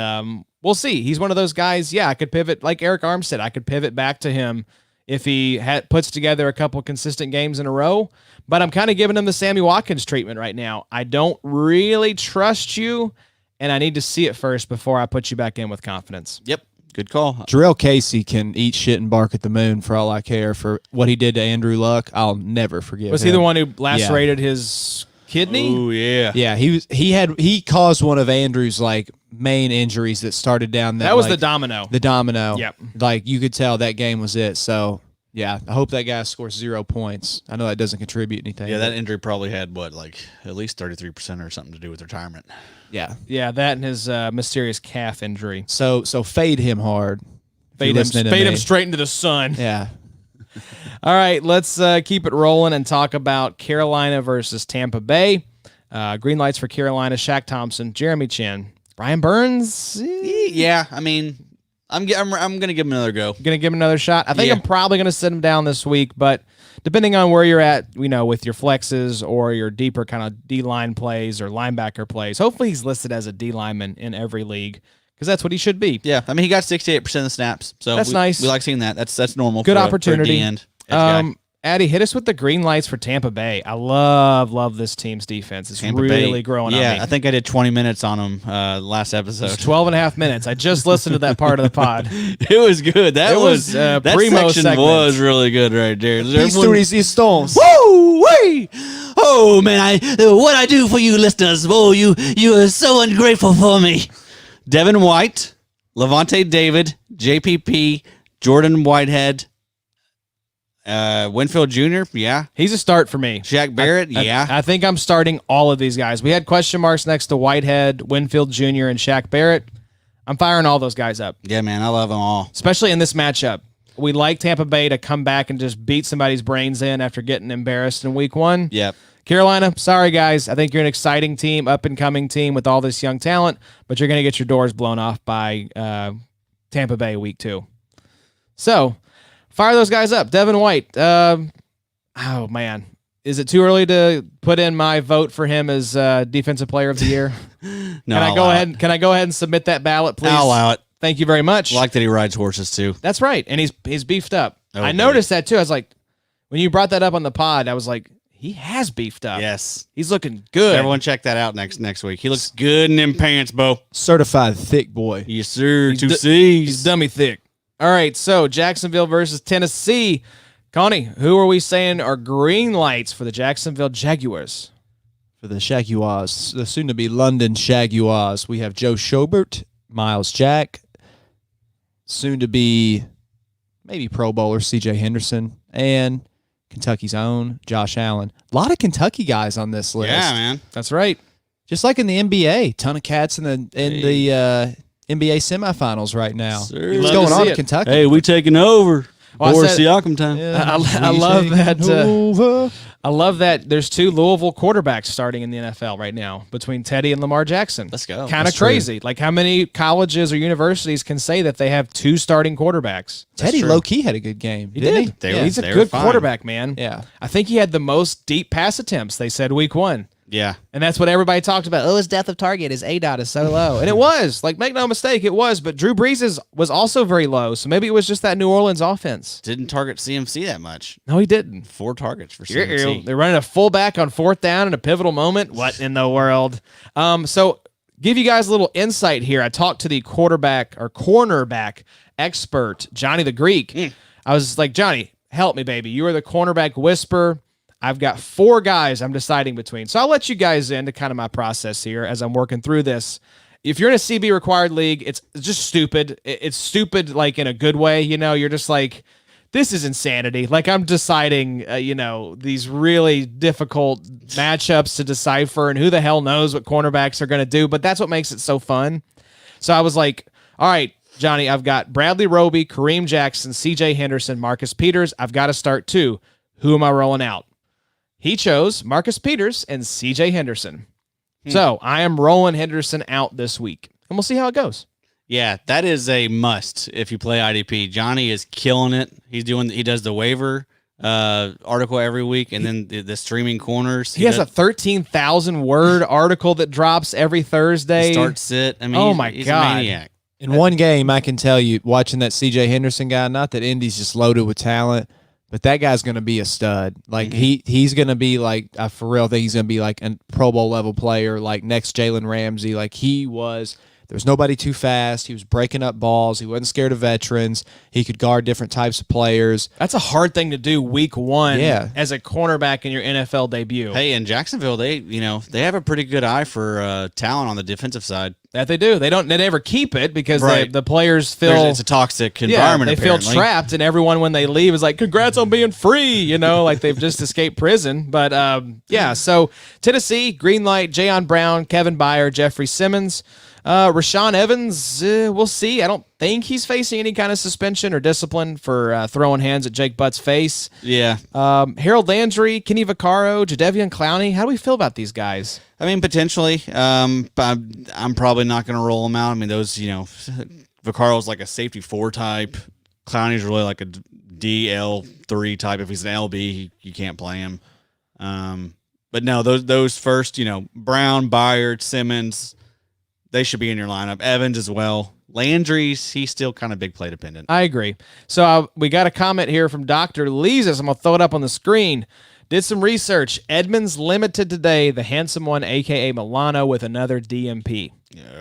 we'll see. He's one of those guys, I could pivot, like Eric Armstead, I could pivot back to him if he puts together a couple consistent games in a row, but I'm kind of giving him the Sammy Watkins treatment right now. I don't really trust you, and I need to see it first before I put you back in with confidence. Yep, good call. Jarrell Casey can eat shit and bark at the moon for all I care. For what he did to Andrew Luck, I'll never forgive Was him. he the one who lacerated his kidney? Oh yeah. Yeah, he caused one of Andrew's main injuries that started down that was the domino. The domino. Yep. You could tell that game was it. So yeah, I hope that guy scores 0 points. I know that doesn't contribute anything. Yeah, that injury probably had at least 33% or something to do with retirement. Yeah. Yeah, that and his mysterious calf injury. So fade him hard. Fade him straight into the sun. Yeah. All right, let's keep it rolling and talk about Carolina versus Tampa Bay. Green lights for Carolina: Shaq Thompson, Jeremy Chin, Brian Burns. Yeah, I mean, I'm gonna give him another go. Gonna give him another shot. I think I'm probably gonna sit him down this week, but depending on where you're at, with your flexes or your deeper kind of D-line plays or linebacker plays, hopefully he's listed as a D lineman in every league, because that's what he should be. Yeah, I mean, he got 68% of the snaps, so that's nice. We like seeing that. That's normal. Good for opportunity. A D-end edge guy. Addy, hit us with the green lights for Tampa Bay. I love this team's defense. It's Tampa really Bay, growing on me. Yeah, I think I did 20 minutes on them last episode. It's 12 and a half minutes. I just listened to that part of the pod. It was good. That primo section segment. was really good right there. Stones. Woo! Wee! Oh man, what I do for you listeners? Oh, you are so ungrateful for me. Devin White, Levante David, JPP, Jordan Whitehead, Winfield Jr., yeah. He's a start for me. Shaq Barrett, yeah. I think I'm starting all of these guys. We had question marks next to Whitehead, Winfield Jr., and Shaq Barrett. I'm firing all those guys up. Yeah, man, I love them all. Especially in this matchup. We'd like Tampa Bay to come back and just beat somebody's brains in after getting embarrassed in week 1. Yep. Carolina, sorry, guys. I think you're an exciting team, up-and-coming team with all this young talent, but you're going to get your doors blown off by Tampa Bay week 2. So, fire those guys up. Devin White. Oh, man. Is it too early to put in my vote for him as Defensive Player of the Year? No, Can I go ahead and submit that ballot, please? I'll allow it. Thank you very much. I like that he rides horses, too. That's right. And he's beefed up. Oh, I noticed that, too. I was like, when you brought that up on the pod, I was like, he has beefed up. Yes. He's looking good. Everyone check that out next week. He looks good in them pants, Bo. Certified thick boy. Yes, sir. He's 2 C's. He's dummy thick. All right, so Jacksonville versus Tennessee. Connie, who are we saying are green lights for the Jacksonville Jaguars? For the Jaguars, the soon-to-be London Jaguars, we have Joe Schobert, Miles Jack, soon-to-be maybe Pro Bowler C.J. Henderson, and Kentucky's own Josh Allen. A lot of Kentucky guys on this list. Yeah, man. That's right. Just like in the NBA, ton of cats in the NBA semifinals right now. Sir. What's Love going to on see in it. Kentucky? Hey, we taking over. Well, I Boris said- Siakam time. I love that. Over. I love that there's 2 Louisville quarterbacks starting in the NFL right now between Teddy and Lamar Jackson. Let's go. Kind of That's true. crazy. Like, how many colleges or universities can say that they have 2 starting quarterbacks? Teddy true. low-key had a good game, He didn't did. he? They Yeah. were- He's a they good fine. quarterback, man. Yeah. I think he had the most deep pass attempts, they said, week 1. Yeah. And that's what everybody talked about. Oh, his depth of target, his ADOT is so low. And it was. Like, make no mistake, it was. But Drew Brees' was also very low. So maybe it was just that New Orleans offense. Didn't target CMC that much. No, he didn't. 4 targets for CMC. They're running a fullback on 4th down in a pivotal moment. What in the world? So give you guys a little insight here. I talked to the quarterback or cornerback expert, Johnny the Greek. I was like, Johnny, help me, baby. You are the cornerback whisperer. I've got 4 guys I'm deciding between. So I'll let you guys into kind of my process here as I'm working through this. If you're in a CB required league, it's just stupid. It's stupid, like in a good way. You know, you're just like, this is insanity. Like, I'm deciding, these really difficult matchups to decipher, and who the hell knows what cornerbacks are going to do. But that's what makes it so fun. So I was like, all right, Johnny, I've got Bradley Roby, Kareem Jackson, C.J. Henderson, Marcus Peters. I've got to start 2. Who am I rolling out? He chose Marcus Peters and C.J. Henderson. So I am rolling Henderson out this week, and we'll see how it goes. Yeah, that is a must if you play IDP. Johnny is killing it. He does the waiver article every week, and then the streaming corners. He has a 13,000 word article that drops every Thursday. start sit. I mean, Oh he's, my he's God. a maniac. In one game, I can tell you, watching that C.J. Henderson guy, not that Indy's just loaded with talent, but that guy's going to be a stud. Like, he's going to be like, I for real think he's going to be like a Pro Bowl level player, like next Jalen Ramsey. Like, there was nobody too fast. He was breaking up balls. He wasn't scared of veterans. He could guard different types of players. That's a hard thing to do week 1 Yeah. as a cornerback in your NFL debut. Hey, in Jacksonville, they have a pretty good eye for talent on the defensive side. That they do. They never keep it because Right. the players feel It's a toxic environment. they apparently. feel trapped, and everyone when they leave is like, "Congrats on being free," like they've just escaped prison. But so Tennessee, green light, Jayon Brown, Kevin Byard, Jeffrey Simmons, Rashawn Evans. We'll see. I don't think he's facing any kind of suspension or discipline for throwing hands at Jake Butt's face. Yeah. Harold Landry, Kenny Vaccaro, Jadeveon Clowney. How do we feel about these guys? I mean, potentially. I'm probably not going to roll them out. I mean, those, Vaccaro's like a safety 4 type. Clowney's really like a DL3 type. If he's an LB, you can't play him. But no, those first, Brown, Byard, Simmons, they should be in your lineup. Evans as well. Landry's, he's still kind of big play dependent. I agree. So we got a comment here from Dr. Leesus. I'm going to throw it up on the screen. Did some research. Edmonds limited today, the handsome one, a.k.a. Milano, with another DMP.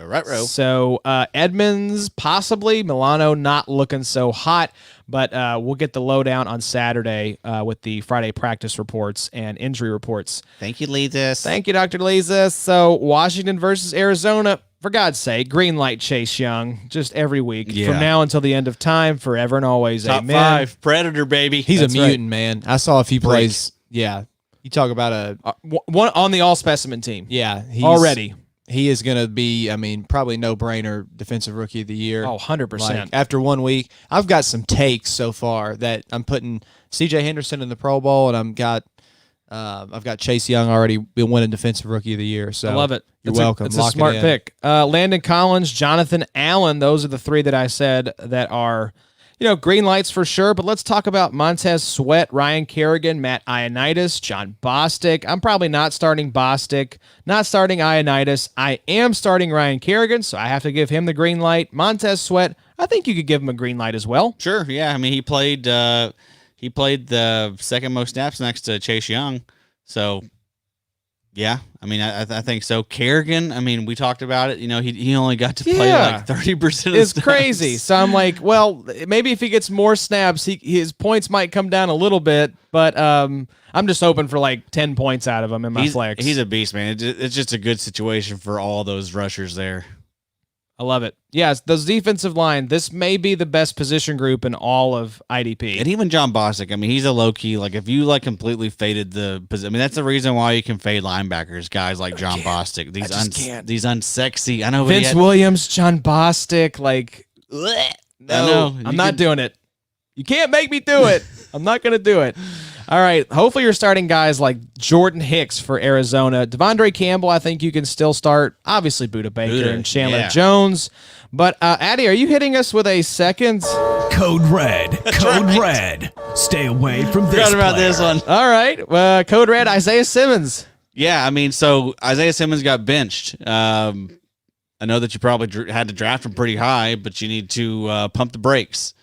Right, row. So Edmonds, possibly. Milano not looking so hot, but we'll get the lowdown on Saturday with the Friday practice reports and injury reports. Thank you, Leezus. Thank you, Dr. Leesus. So Washington versus Arizona. For God's sake, green light Chase Young just every week Yeah. from now until the end of time, forever and always. Top Amen. 5. Predator, baby. He's That's a mutant, man. I saw a few Freak. plays. Yeah. You talk about One on the all specimen team. yeah. Already. He is going to be, probably no-brainer defensive rookie of the year. Oh, 100%. Like, after 1 week, I've got some takes so far that I'm putting C.J. Henderson in the Pro Bowl, and I've got Chase Young already been winning defensive rookie of the year. So I love it. You're It's welcome. It's a Lock it smart in. pick. Landon Collins, Jonathan Allen. Those are the 3 that I said that are, green lights for sure. But let's talk about Montez Sweat, Ryan Kerrigan, Matt Ioannidis, John Bostic. I'm probably not starting Bostic, not starting Ioannidis. I am starting Ryan Kerrigan, so I have to give him the green light. Montez Sweat, I think you could give him a green light as well. Sure, yeah. I mean, he played the second most snaps next to Chase Young. So, Yeah, I mean, I think so. Kerrigan, I mean, we talked about it. He only got to play like 30% of the It's snaps. crazy. So I'm like, well, maybe if he gets more snaps, his points might come down a little bit. But I'm just hoping for like 10 points out of him in my flex. He's a beast, man. It's just a good situation for all those rushers there. I love it. Yes, those defensive line, this may be the best position group in all of IDP. And even John Bostic, I mean, he's a low key. Like, if you like completely faded that's the reason why you can fade linebackers, guys like John Bostic. These unsexy. I know Vince Williams, John Bostic, like, I no, know. I'm not doing it. You can't make me do it. I'm not going to do it. All right. Hopefully you're starting guys like Jordan Hicks for Arizona. Devondre Campbell, I think you can still start. Obviously, Budda Baker and Chandler Jones. But, Addy, are you hitting us with a second? Code Red. Code Red. Stay away from this Forgot about player. this one. All right. Code Red, Isaiah Simmons. Yeah, I mean, so Isaiah Simmons got benched. I know that you probably had to draft him pretty high, but you need to pump the brakes.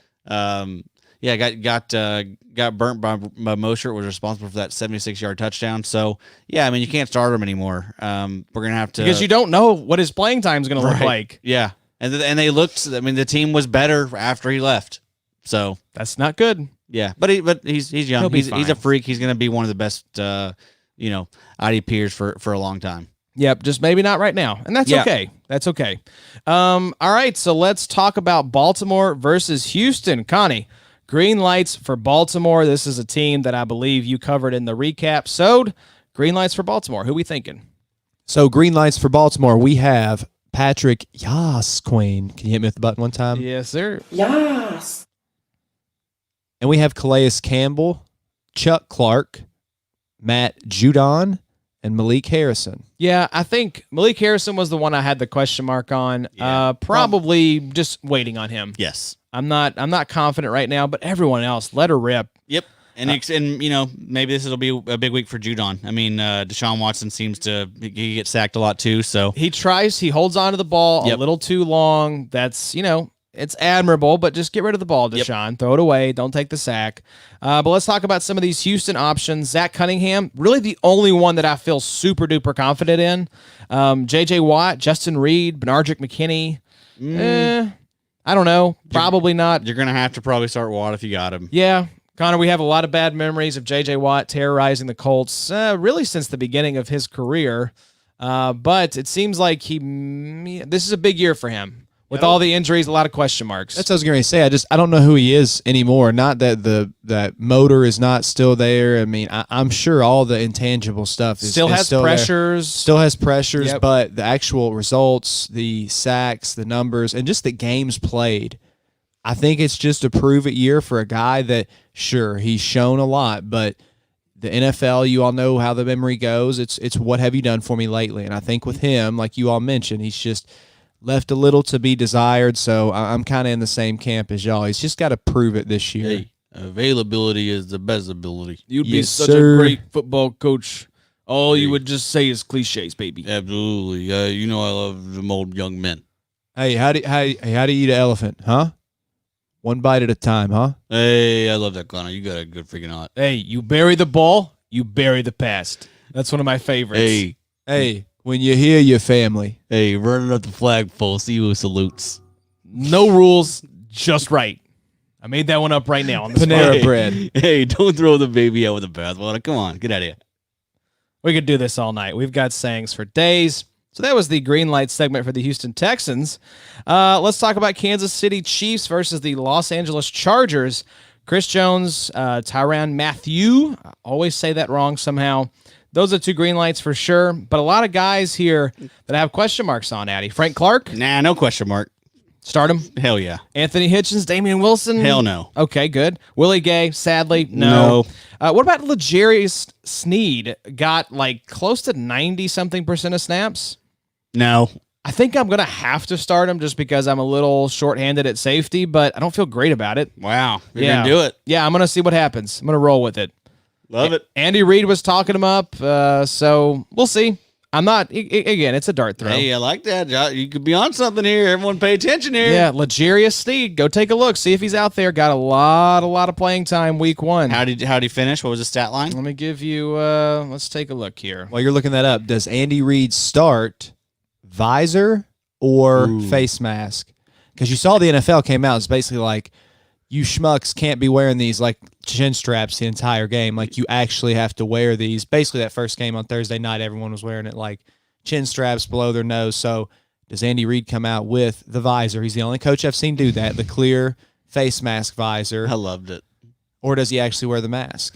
Got burnt by Mosher, was responsible for that 76-yard touchdown. So, yeah, I mean, you can't start him anymore. We're going to have to. Because you don't know what his playing time is going to look like. Yeah. And they looked, I mean, the team was better after he left. So. That's not good. Yeah. But he's young. He's a freak. He's going to be one of the best, IDPers for a long time. Yep, just maybe not right now. And that's okay. That's okay. All right, so let's talk about Baltimore versus Houston. Connie, green lights for Baltimore. This is a team that I believe you covered in the recap. So, green lights for Baltimore. Who we thinking? So green lights for Baltimore. We have Patrick Queen. Can you hit me with the button one time? Yes, sir. Yes. And we have Calais Campbell, Chuck Clark, Matt Judon, and Malik Harrison. Yeah, I think Malik Harrison was the one I had the question mark on. Yeah. Probably just waiting on him. Yes. I'm not confident right now, but everyone else, let her rip. Yep. And maybe this will be a big week for Judon. I mean, Deshaun Watson seems to he gets sacked a lot too. So He holds on to the ball a little too long. That's, it's admirable, but just get rid of the ball, Deshaun. Throw it away. Don't take the sack. But let's talk about some of these Houston options. Zach Cunningham, really the only one that I feel super duper confident in. J.J. Watt, Justin Reed, Benardrick McKinney. I don't know. Probably not. you're gonna have to probably start Watt if you got him. Yeah. Connor, we have a lot of bad memories of J.J. Watt terrorizing the Colts, really since the beginning of his career. But it seems like this is a big year for him. With all the injuries, a lot of question marks. That's what I was going to say. I don't know who he is anymore. Not that that motor is not still there. I mean, I'm sure all the intangible stuff is still has pressures. Still has pressures, Yep. but the actual results, the sacks, the numbers, and just the games played, I think it's just a prove-it year for a guy that, sure, he's shown a lot, but the NFL, you all know how the memory goes. It's what have you done for me lately? And I think with him, like you all mentioned, he's just left a little to be desired, so I'm kind of in the same camp as y'all. He's just got to prove it this year. Hey, availability is the best ability. You'd be such a great football coach. All you would just say is cliches, baby. Absolutely. I love them old young men. Hey, how do you eat an elephant, huh? One bite at a time, huh? Hey, I love that, Connor. You got a good freaking heart. Hey, you bury the ball, you bury the past. That's one of my favorites. Hey, when you hear your family. Hey, running up the flagpole, see who salutes. No rules, just right. I made that one up right now on the Panera spot. bread. Hey, don't throw the baby out with the bathwater. Come on, get out of here. We could do this all night. We've got sayings for days. So that was the green light segment for the Houston Texans. Let's talk about Kansas City Chiefs versus the Los Angeles Chargers. Chris Jones, Tyrann Mathieu. I always say that wrong somehow. Those are two green lights for sure. But a lot of guys here that I have question marks on, Addy. Frank Clark, Nah, no question mark. start him. Hell yeah. Anthony Hitchens, Damian Wilson. Hell no. Okay, good. Willie Gay, sadly, no. What about L'Jarius Sneed? Got like close to 90-something% of snaps. No. I think I'm going to have to start him just because I'm a little shorthanded at safety, but I don't feel great about it. Wow. You're going to do it. Yeah, I'm going to see what happens. I'm going to roll with it. Love it. Andy Reid was talking him up, so we'll see. I'm not. Again, it's a dart throw. Hey, I like that. You could be on something here. Everyone pay attention here. Yeah, L'Jarius Sneed. Go take a look. See if he's out there. Got a lot of playing time week 1. How'd he finish? What was the stat line? Let me give you. Let's take a look here. While you're looking that up, does Andy Reid start visor or face mask? Because you saw the NFL came out. It's basically like, you schmucks can't be wearing these like chin straps the entire game. Like, you actually have to wear these. Basically, that first game on Thursday night, everyone was wearing it like chin straps below their nose. So does Andy Reid come out with the visor? He's the only coach I've seen do that, the clear face mask visor. I loved it. Or does he actually wear the mask?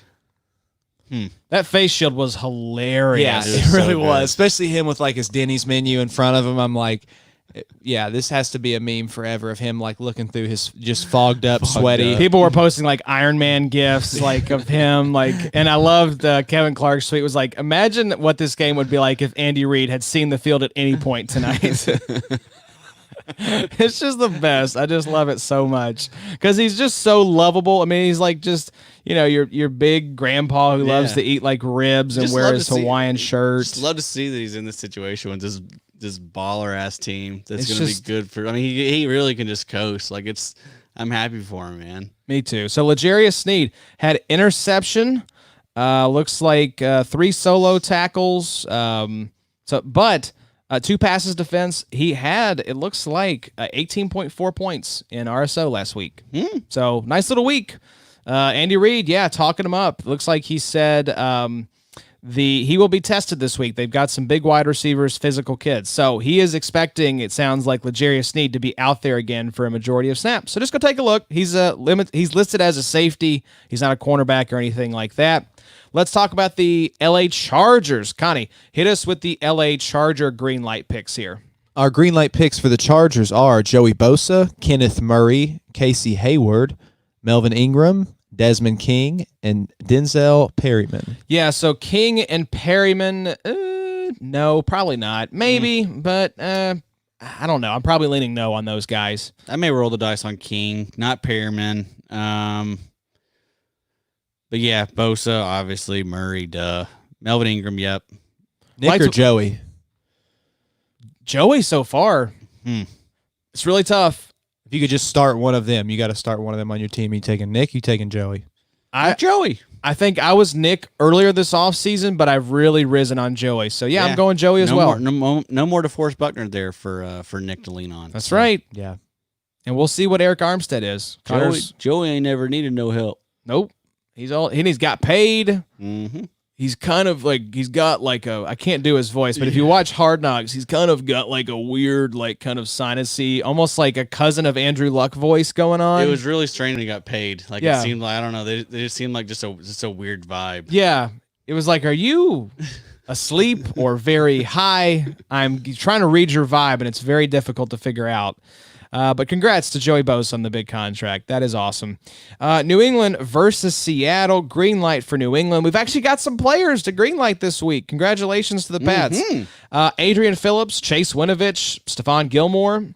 That face shield was hilarious. Yeah, It it was really so was. good. Especially him with like his Denny's menu in front of him. I'm like, yeah, this has to be a meme forever of him like looking through his just fogged up, sweaty. People were posting like Iron Man gifs, like of him, like, and I loved Kevin Clark's tweet was like, imagine what this game would be like if Andy Reid had seen the field at any point tonight. It's just the best. I just love it so much because he's just so lovable. I mean, he's like just your big grandpa who loves to eat like ribs and Just wear love his to see- Hawaiian shirt. Just love to see that he's in this situation with this baller ass team. That's It's going to just- be good for. I mean, he really can just coast. Like I'm happy for him, man. Me too. So L'Jarius Sneed had interception. Looks like 3 solo tackles. But 2 passes defense. He had, it looks like 18.4 points in RSO last week. So nice little week. Andy Reid, talking him up. Looks like he said he will be tested this week. They've got some big wide receivers, physical kids. So he is expecting, it sounds like, L'Jarius Sneed to be out there again for a majority of snaps. So just go take a look. He's listed as a safety. He's not a cornerback or anything like that. Let's talk about the LA Chargers. Connie, hit us with the LA Charger green light picks here. Our green light picks for the Chargers are Joey Bosa, Kenneth Murray, Casey Hayward, Melvin Ingram, Desmond King, and Denzel Perryman. Yeah, so King and Perryman, no, probably not. Maybe, but I don't know. I'm probably leaning no on those guys. I may roll the dice on King, not Perriman. But yeah, Bosa, obviously, Murray, duh. Melvin Ingram, yep. Nick or Joey? Joey so far. It's really tough. If you could just start one of them, you got to start one of them on your team. You taking Nick? You taking Joey? Joey. I think I was Nick earlier this offseason, but I've really risen on Joey. So, I'm going Joey as well. No more DeForest Buckner there for Nick to lean on. That's right. Yeah. And we'll see what Eric Armstead is. Joey ain't never needed no help. Nope. He's got paid. Mm-hmm. He's kind of like, he's got like I can't do his voice, but if you watch Hard Knocks, he's kind of got like a weird, like kind of sinusy, almost like a cousin of Andrew Luck voice going on. It was really strange when he got paid. Like Yeah. it seemed like, I don't know, they just seemed like just a weird vibe. Yeah. It was like, are you asleep or very high? I'm trying to read your vibe, and it's very difficult to figure out. But congrats to Joey Bosa on the big contract. That is awesome. New England versus Seattle. Green light for New England. We've actually got some players to green light this week. Congratulations to the Pats. Adrian Phillips, Chase Winovich, Stephon Gilmore.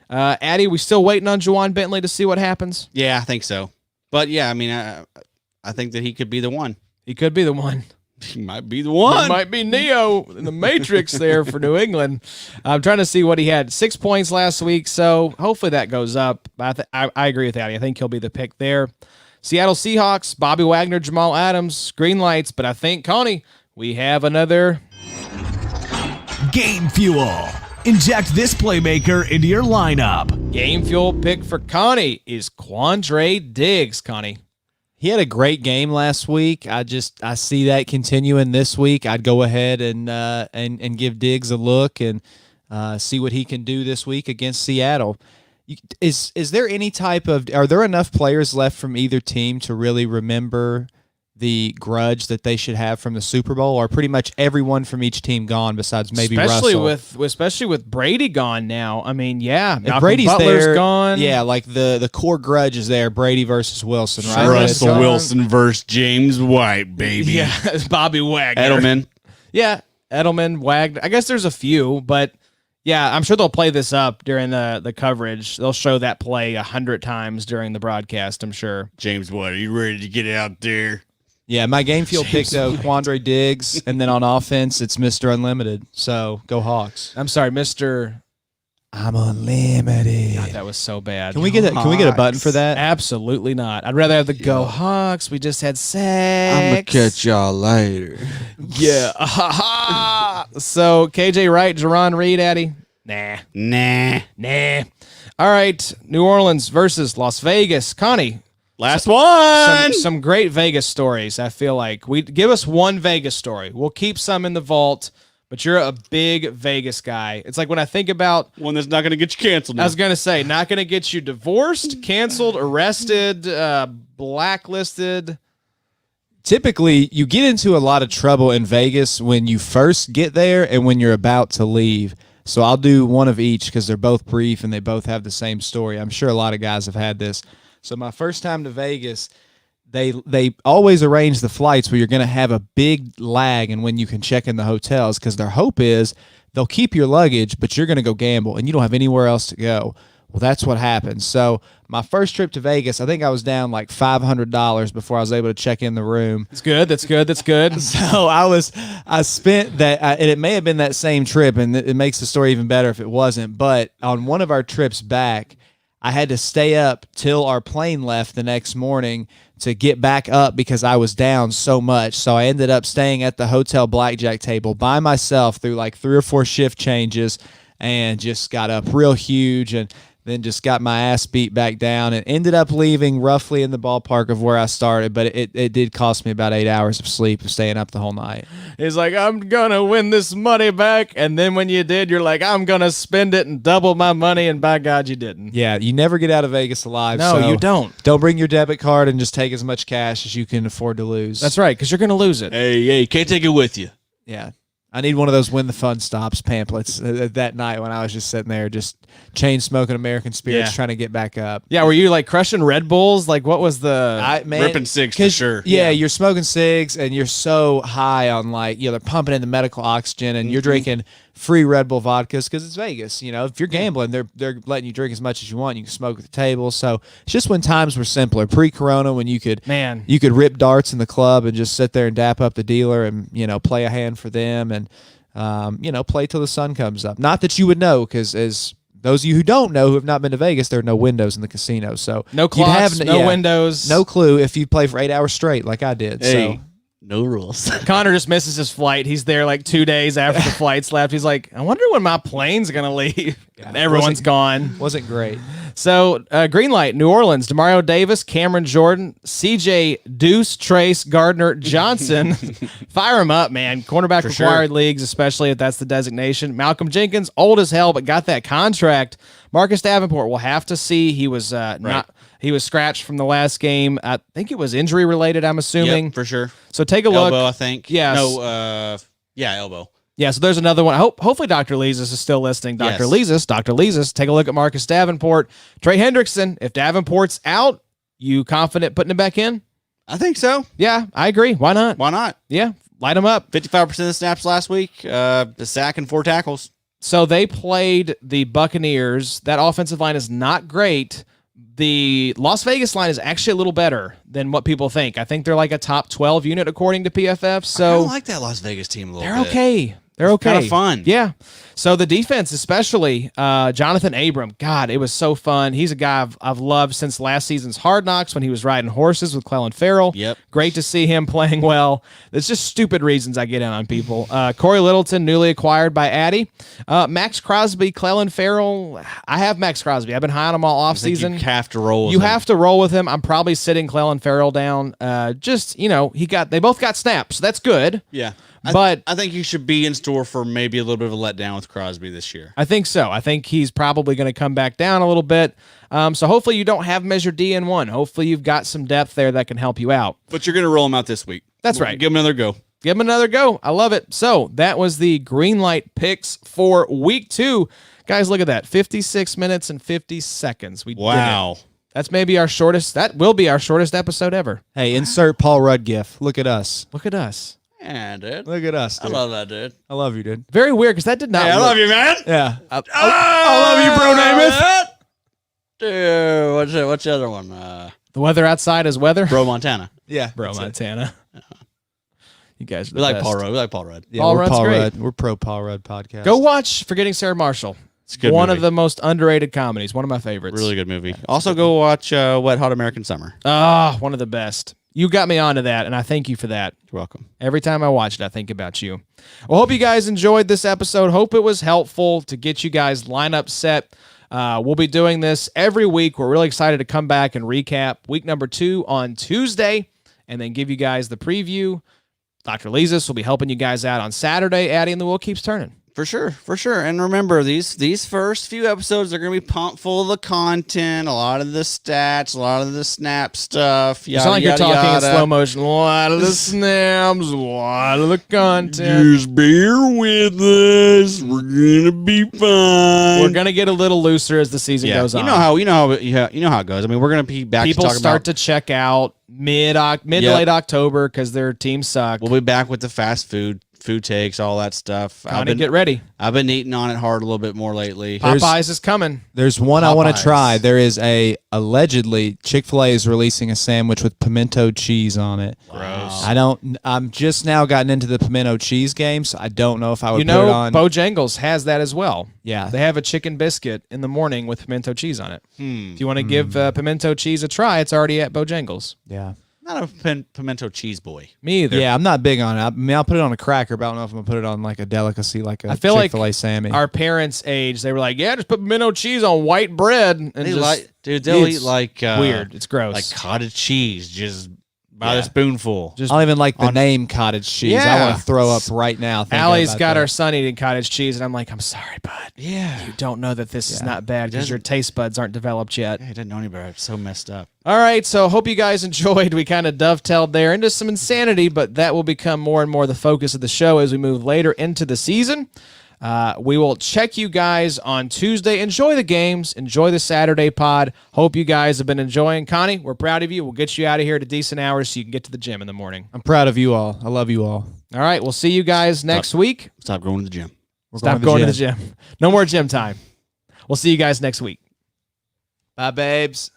Addy, we still waiting on Juwan Bentley to see what happens? Yeah, I think so. But yeah, I mean, I think that he could be the one. He could be the one. He might be the one. It might be Neo in the Matrix there for New England. I'm trying to see what he had. 6 points last week, so hopefully that goes up. I agree with that. I think he'll be the pick there. Seattle Seahawks, Bobby Wagner, Jamal Adams, green lights, but I think, Connie, we have another Game Fuel. Inject this playmaker into your lineup. game fuel pick for Connie is Quandre Diggs, Connie. He had a great game last week. I see that continuing this week. I'd go ahead and give Diggs a look and see what he can do this week against Seattle. Is there any type of, are there enough players left from either team to really remember the grudge that they should have from the Super Bowl, or pretty much everyone from each team gone besides maybe Russell? Especially with Brady gone now. I mean, If Brady's Butler's there, gone. Yeah, like the core grudge is there. Brady versus Wilson, right? Russell Russell Wilson versus James White, baby. Yeah, it's Bobby Wagner. Edelman. Yeah, Edelman, Wagner. I guess there's a few, but yeah, I'm sure they'll play this up during the coverage. They'll show that play 100 times during the broadcast, I'm sure. James White, are you ready to get out there? Yeah, my game field pick, though, Quandre Diggs, and then on offense, it's Mr. Unlimited. So, go Hawks. I'm sorry, Mr. I'm unlimited. God, that was so bad. Can we get a button for that? Absolutely not. I'd rather have the Go Hawks. We just had sex. I'm going to catch y'all later. Yeah. So, KJ Wright, Jerron Reed, Addy? Nah. All right, New Orleans versus Las Vegas. Connie. Last one. Some great Vegas stories, I feel like. Give us one Vegas story. We'll keep some in the vault, but you're a big Vegas guy. It's like when I think about... One that's not going to get you canceled now. I was going to say, not going to get you divorced, canceled, arrested, blacklisted. Typically, you get into a lot of trouble in Vegas when you first get there and when you're about to leave. So I'll do one of each because they're both brief and they both have the same story. I'm sure a lot of guys have had this. So my first time to Vegas, they always arrange the flights where you're going to have a big lag in when you can check in the hotels because their hope is they'll keep your luggage, but you're going to go gamble and you don't have anywhere else to go. Well, that's what happened. So my first trip to Vegas, I think I was down like $500 before I was able to check in the room. That's good. So I spent that, and it may have been that same trip, and it makes the story even better if it wasn't. But on one of our trips back, I had to stay up till our plane left the next morning to get back up because I was down so much. So I ended up staying at the hotel blackjack table by myself through like 3 or 4 shift changes and just got up real huge and then just got my ass beat back down and ended up leaving roughly in the ballpark of where I started. But it did cost me about 8 hours of sleep of staying up the whole night. He's like, I'm going to win this money back. And then when you did, you're like, I'm going to spend it and double my money. And by God, you didn't. Yeah, you never get out of Vegas alive. No, so you don't. Don't bring your debit card and just take as much cash as you can afford to lose. That's right, because you're going to lose it. Hey, can't take it with you. Yeah. I need one of those When the Fun Stops pamphlets that night when I was just sitting there, just chain smoking American Spirits, trying to get back up. Yeah, were you like crushing Red Bulls? Like, what was the ripping cigs for sure? Yeah, you're smoking cigs and you're so high on they're pumping in the medical oxygen and you're drinking free Red Bull vodkas because it's Vegas. You know, if you're gambling, they're letting you drink as much as you want. You can smoke at the table. So it's just when times were simpler, pre-Corona, when you could rip darts in the club and just sit there and dap up the dealer and play a hand for them and play till the sun comes up. Not that you would know, because as those of you who don't know, who have not been to Vegas, there are no windows in the casino. So no clocks, no windows. No clue if you play for 8 hours straight like I did. Hey, so no rules. Connor just misses his flight. He's there like 2 days after the flight's left. He's like, I wonder when my plane's going to leave. And everyone's gone. Wasn't great. So, green light, New Orleans, Demario Davis, Cameron Jordan, CJ Deuce, Trace, Gardner, Johnson. Fire him up, man. Cornerback required leagues, especially if that's the designation. Malcolm Jenkins, old as hell, but got that contract. Marcus Davenport, we'll have to see. He was he was scratched from the last game. I think it was injury related, I'm assuming. Yep, for sure. So take a look. Elbow, I think. Yes. No, elbow. Yeah, so there's another one. Hopefully Dr. Leesus is still listening. Dr. Leesus, take a look at Marcus Davenport. Trey Hendrickson, if Davenport's out, you confident putting him back in? I think so. Yeah, I agree. Why not? Why not? Yeah, light him up. 55% of the snaps last week, the sack and 4 tackles. So they played the Buccaneers. That offensive line is not great. The Las Vegas line is actually a little better than what people think. I think they're like a top 12 unit according to PFF. So I like that Las Vegas team a little bit. They're okay. They're okay. Kind of fun. Yeah. So the defense, especially Jonathan Abram, God, it was so fun. He's a guy I've loved since last season's Hard Knocks when he was riding horses with Clellan Ferrell. Yep. Great to see him playing well. It's just stupid reasons I get in on people. Corey Littleton, newly acquired by Addy. Max Crosby, Clellan Ferrell. I have Max Crosby. I've been high on him all offseason. You have to roll with You him. have to roll with him. I'm probably sitting Clellan Ferrell down. They both got snaps. So that's good. Yeah. But I think you should be in store for maybe a little bit of a letdown with Crosby this year. I think so. I think he's probably going to come back down a little bit. So hopefully you don't have measure D in1. Hopefully you've got some depth there that can help you out. But you're going to roll him out this week. That's right. Give him another go. Give him another go. I love it. So that was the green light picks for week 2. Guys, look at that. 56 minutes and 50 seconds. We did it. That's maybe our shortest. That will be our shortest episode ever. Hey, insert Paul Rudd gif. Look at us. Look at us. Yeah, dude. Look at us, dude. I love that, dude. I love you, dude. Very weird because that did not. Hey, I love you, man. Yeah. I love you, bro, Namath. Dude, what's the other one? The weather outside is weather. Bro Montana. Yeah. Bro Montana. You guys are the We like best. Paul Rudd. We like Paul Rudd. Yeah, Paul we're Rudd's Paul great. Rudd. We're pro Paul Rudd podcast. Go watch Forgetting Sarah Marshall. It's a good One movie. of the most underrated comedies. One of my favorites. Really good movie. Also, go watch Wet Hot American Summer. One of the best. You got me onto that, and I thank you for that. You're welcome. Every time I watch it, I think about you. Well, hope you guys enjoyed this episode. Hope it was helpful to get you guys lineup set. We'll be doing this every week. We're really excited to come back and recap week number 2 on Tuesday and then give you guys the preview. Dr. Lezis will be helping you guys out on Saturday, adding the wheel keeps turning. For sure. And remember, these first few episodes are going to be pumped full of the content, a lot of the stats, a lot of the snap stuff. You sound like you're talking in slow motion. A lot of the snaps, a lot of the content. Just bear with us. We're gonna be fine. We're gonna get a little looser as the season goes on. You know how it goes. I mean, we're going to be back People to talk start about. to check out mid to late October because their teams suck. We'll be back with the fast food takes, all that stuff. Connie, get ready. I've been eating on it hard a little bit more lately. Popeyes is coming. There's one I want Popeyes. to try. There is allegedly Chick-fil-A is releasing a sandwich with pimento cheese on it. Gross. I'm just now gotten into the pimento cheese game, so I don't know if I would You put know, it on. Bojangles has that as well. Yeah. They have a chicken biscuit in the morning with pimento cheese on it. If you want to give pimento cheese a try, it's already at Bojangles. Yeah. Not a pimento cheese boy. Me either. Yeah, I'm not big on it. I mean, I'll put it on a cracker, but I don't know if I'm going to put it on like a delicacy like a I feel like Chick-fil-A Sammy. Our parents' age, they were like, yeah, just put pimento cheese on white bread. And They just, they'll it's eat like weird. It's gross. like cottage cheese just by the Yeah. spoonful. Just I don't even like the name cottage cheese. I Yeah. want to throw up right now. thinking Allie's about got that. our son eating cottage cheese, and I'm like, I'm sorry, bud. Yeah. You don't know that this is not bad because your taste buds aren't developed yet. I didn't know any better. It's so messed up. All right, so hope you guys enjoyed. We kind of dovetailed there into some insanity, but that will become more and more the focus of the show as we move later into the season. We will check you guys on Tuesday. Enjoy the games. Enjoy the Saturday pod. Hope you guys have been enjoying. Connie, we're proud of you. We'll get you out of here at a decent hour so you can get to the gym in the morning. I'm proud of you all. I love you all. All right, we'll see you guys next week. Stop going to the gym. Stop going to the gym. No more gym time. We'll see you guys next week. Bye, babes.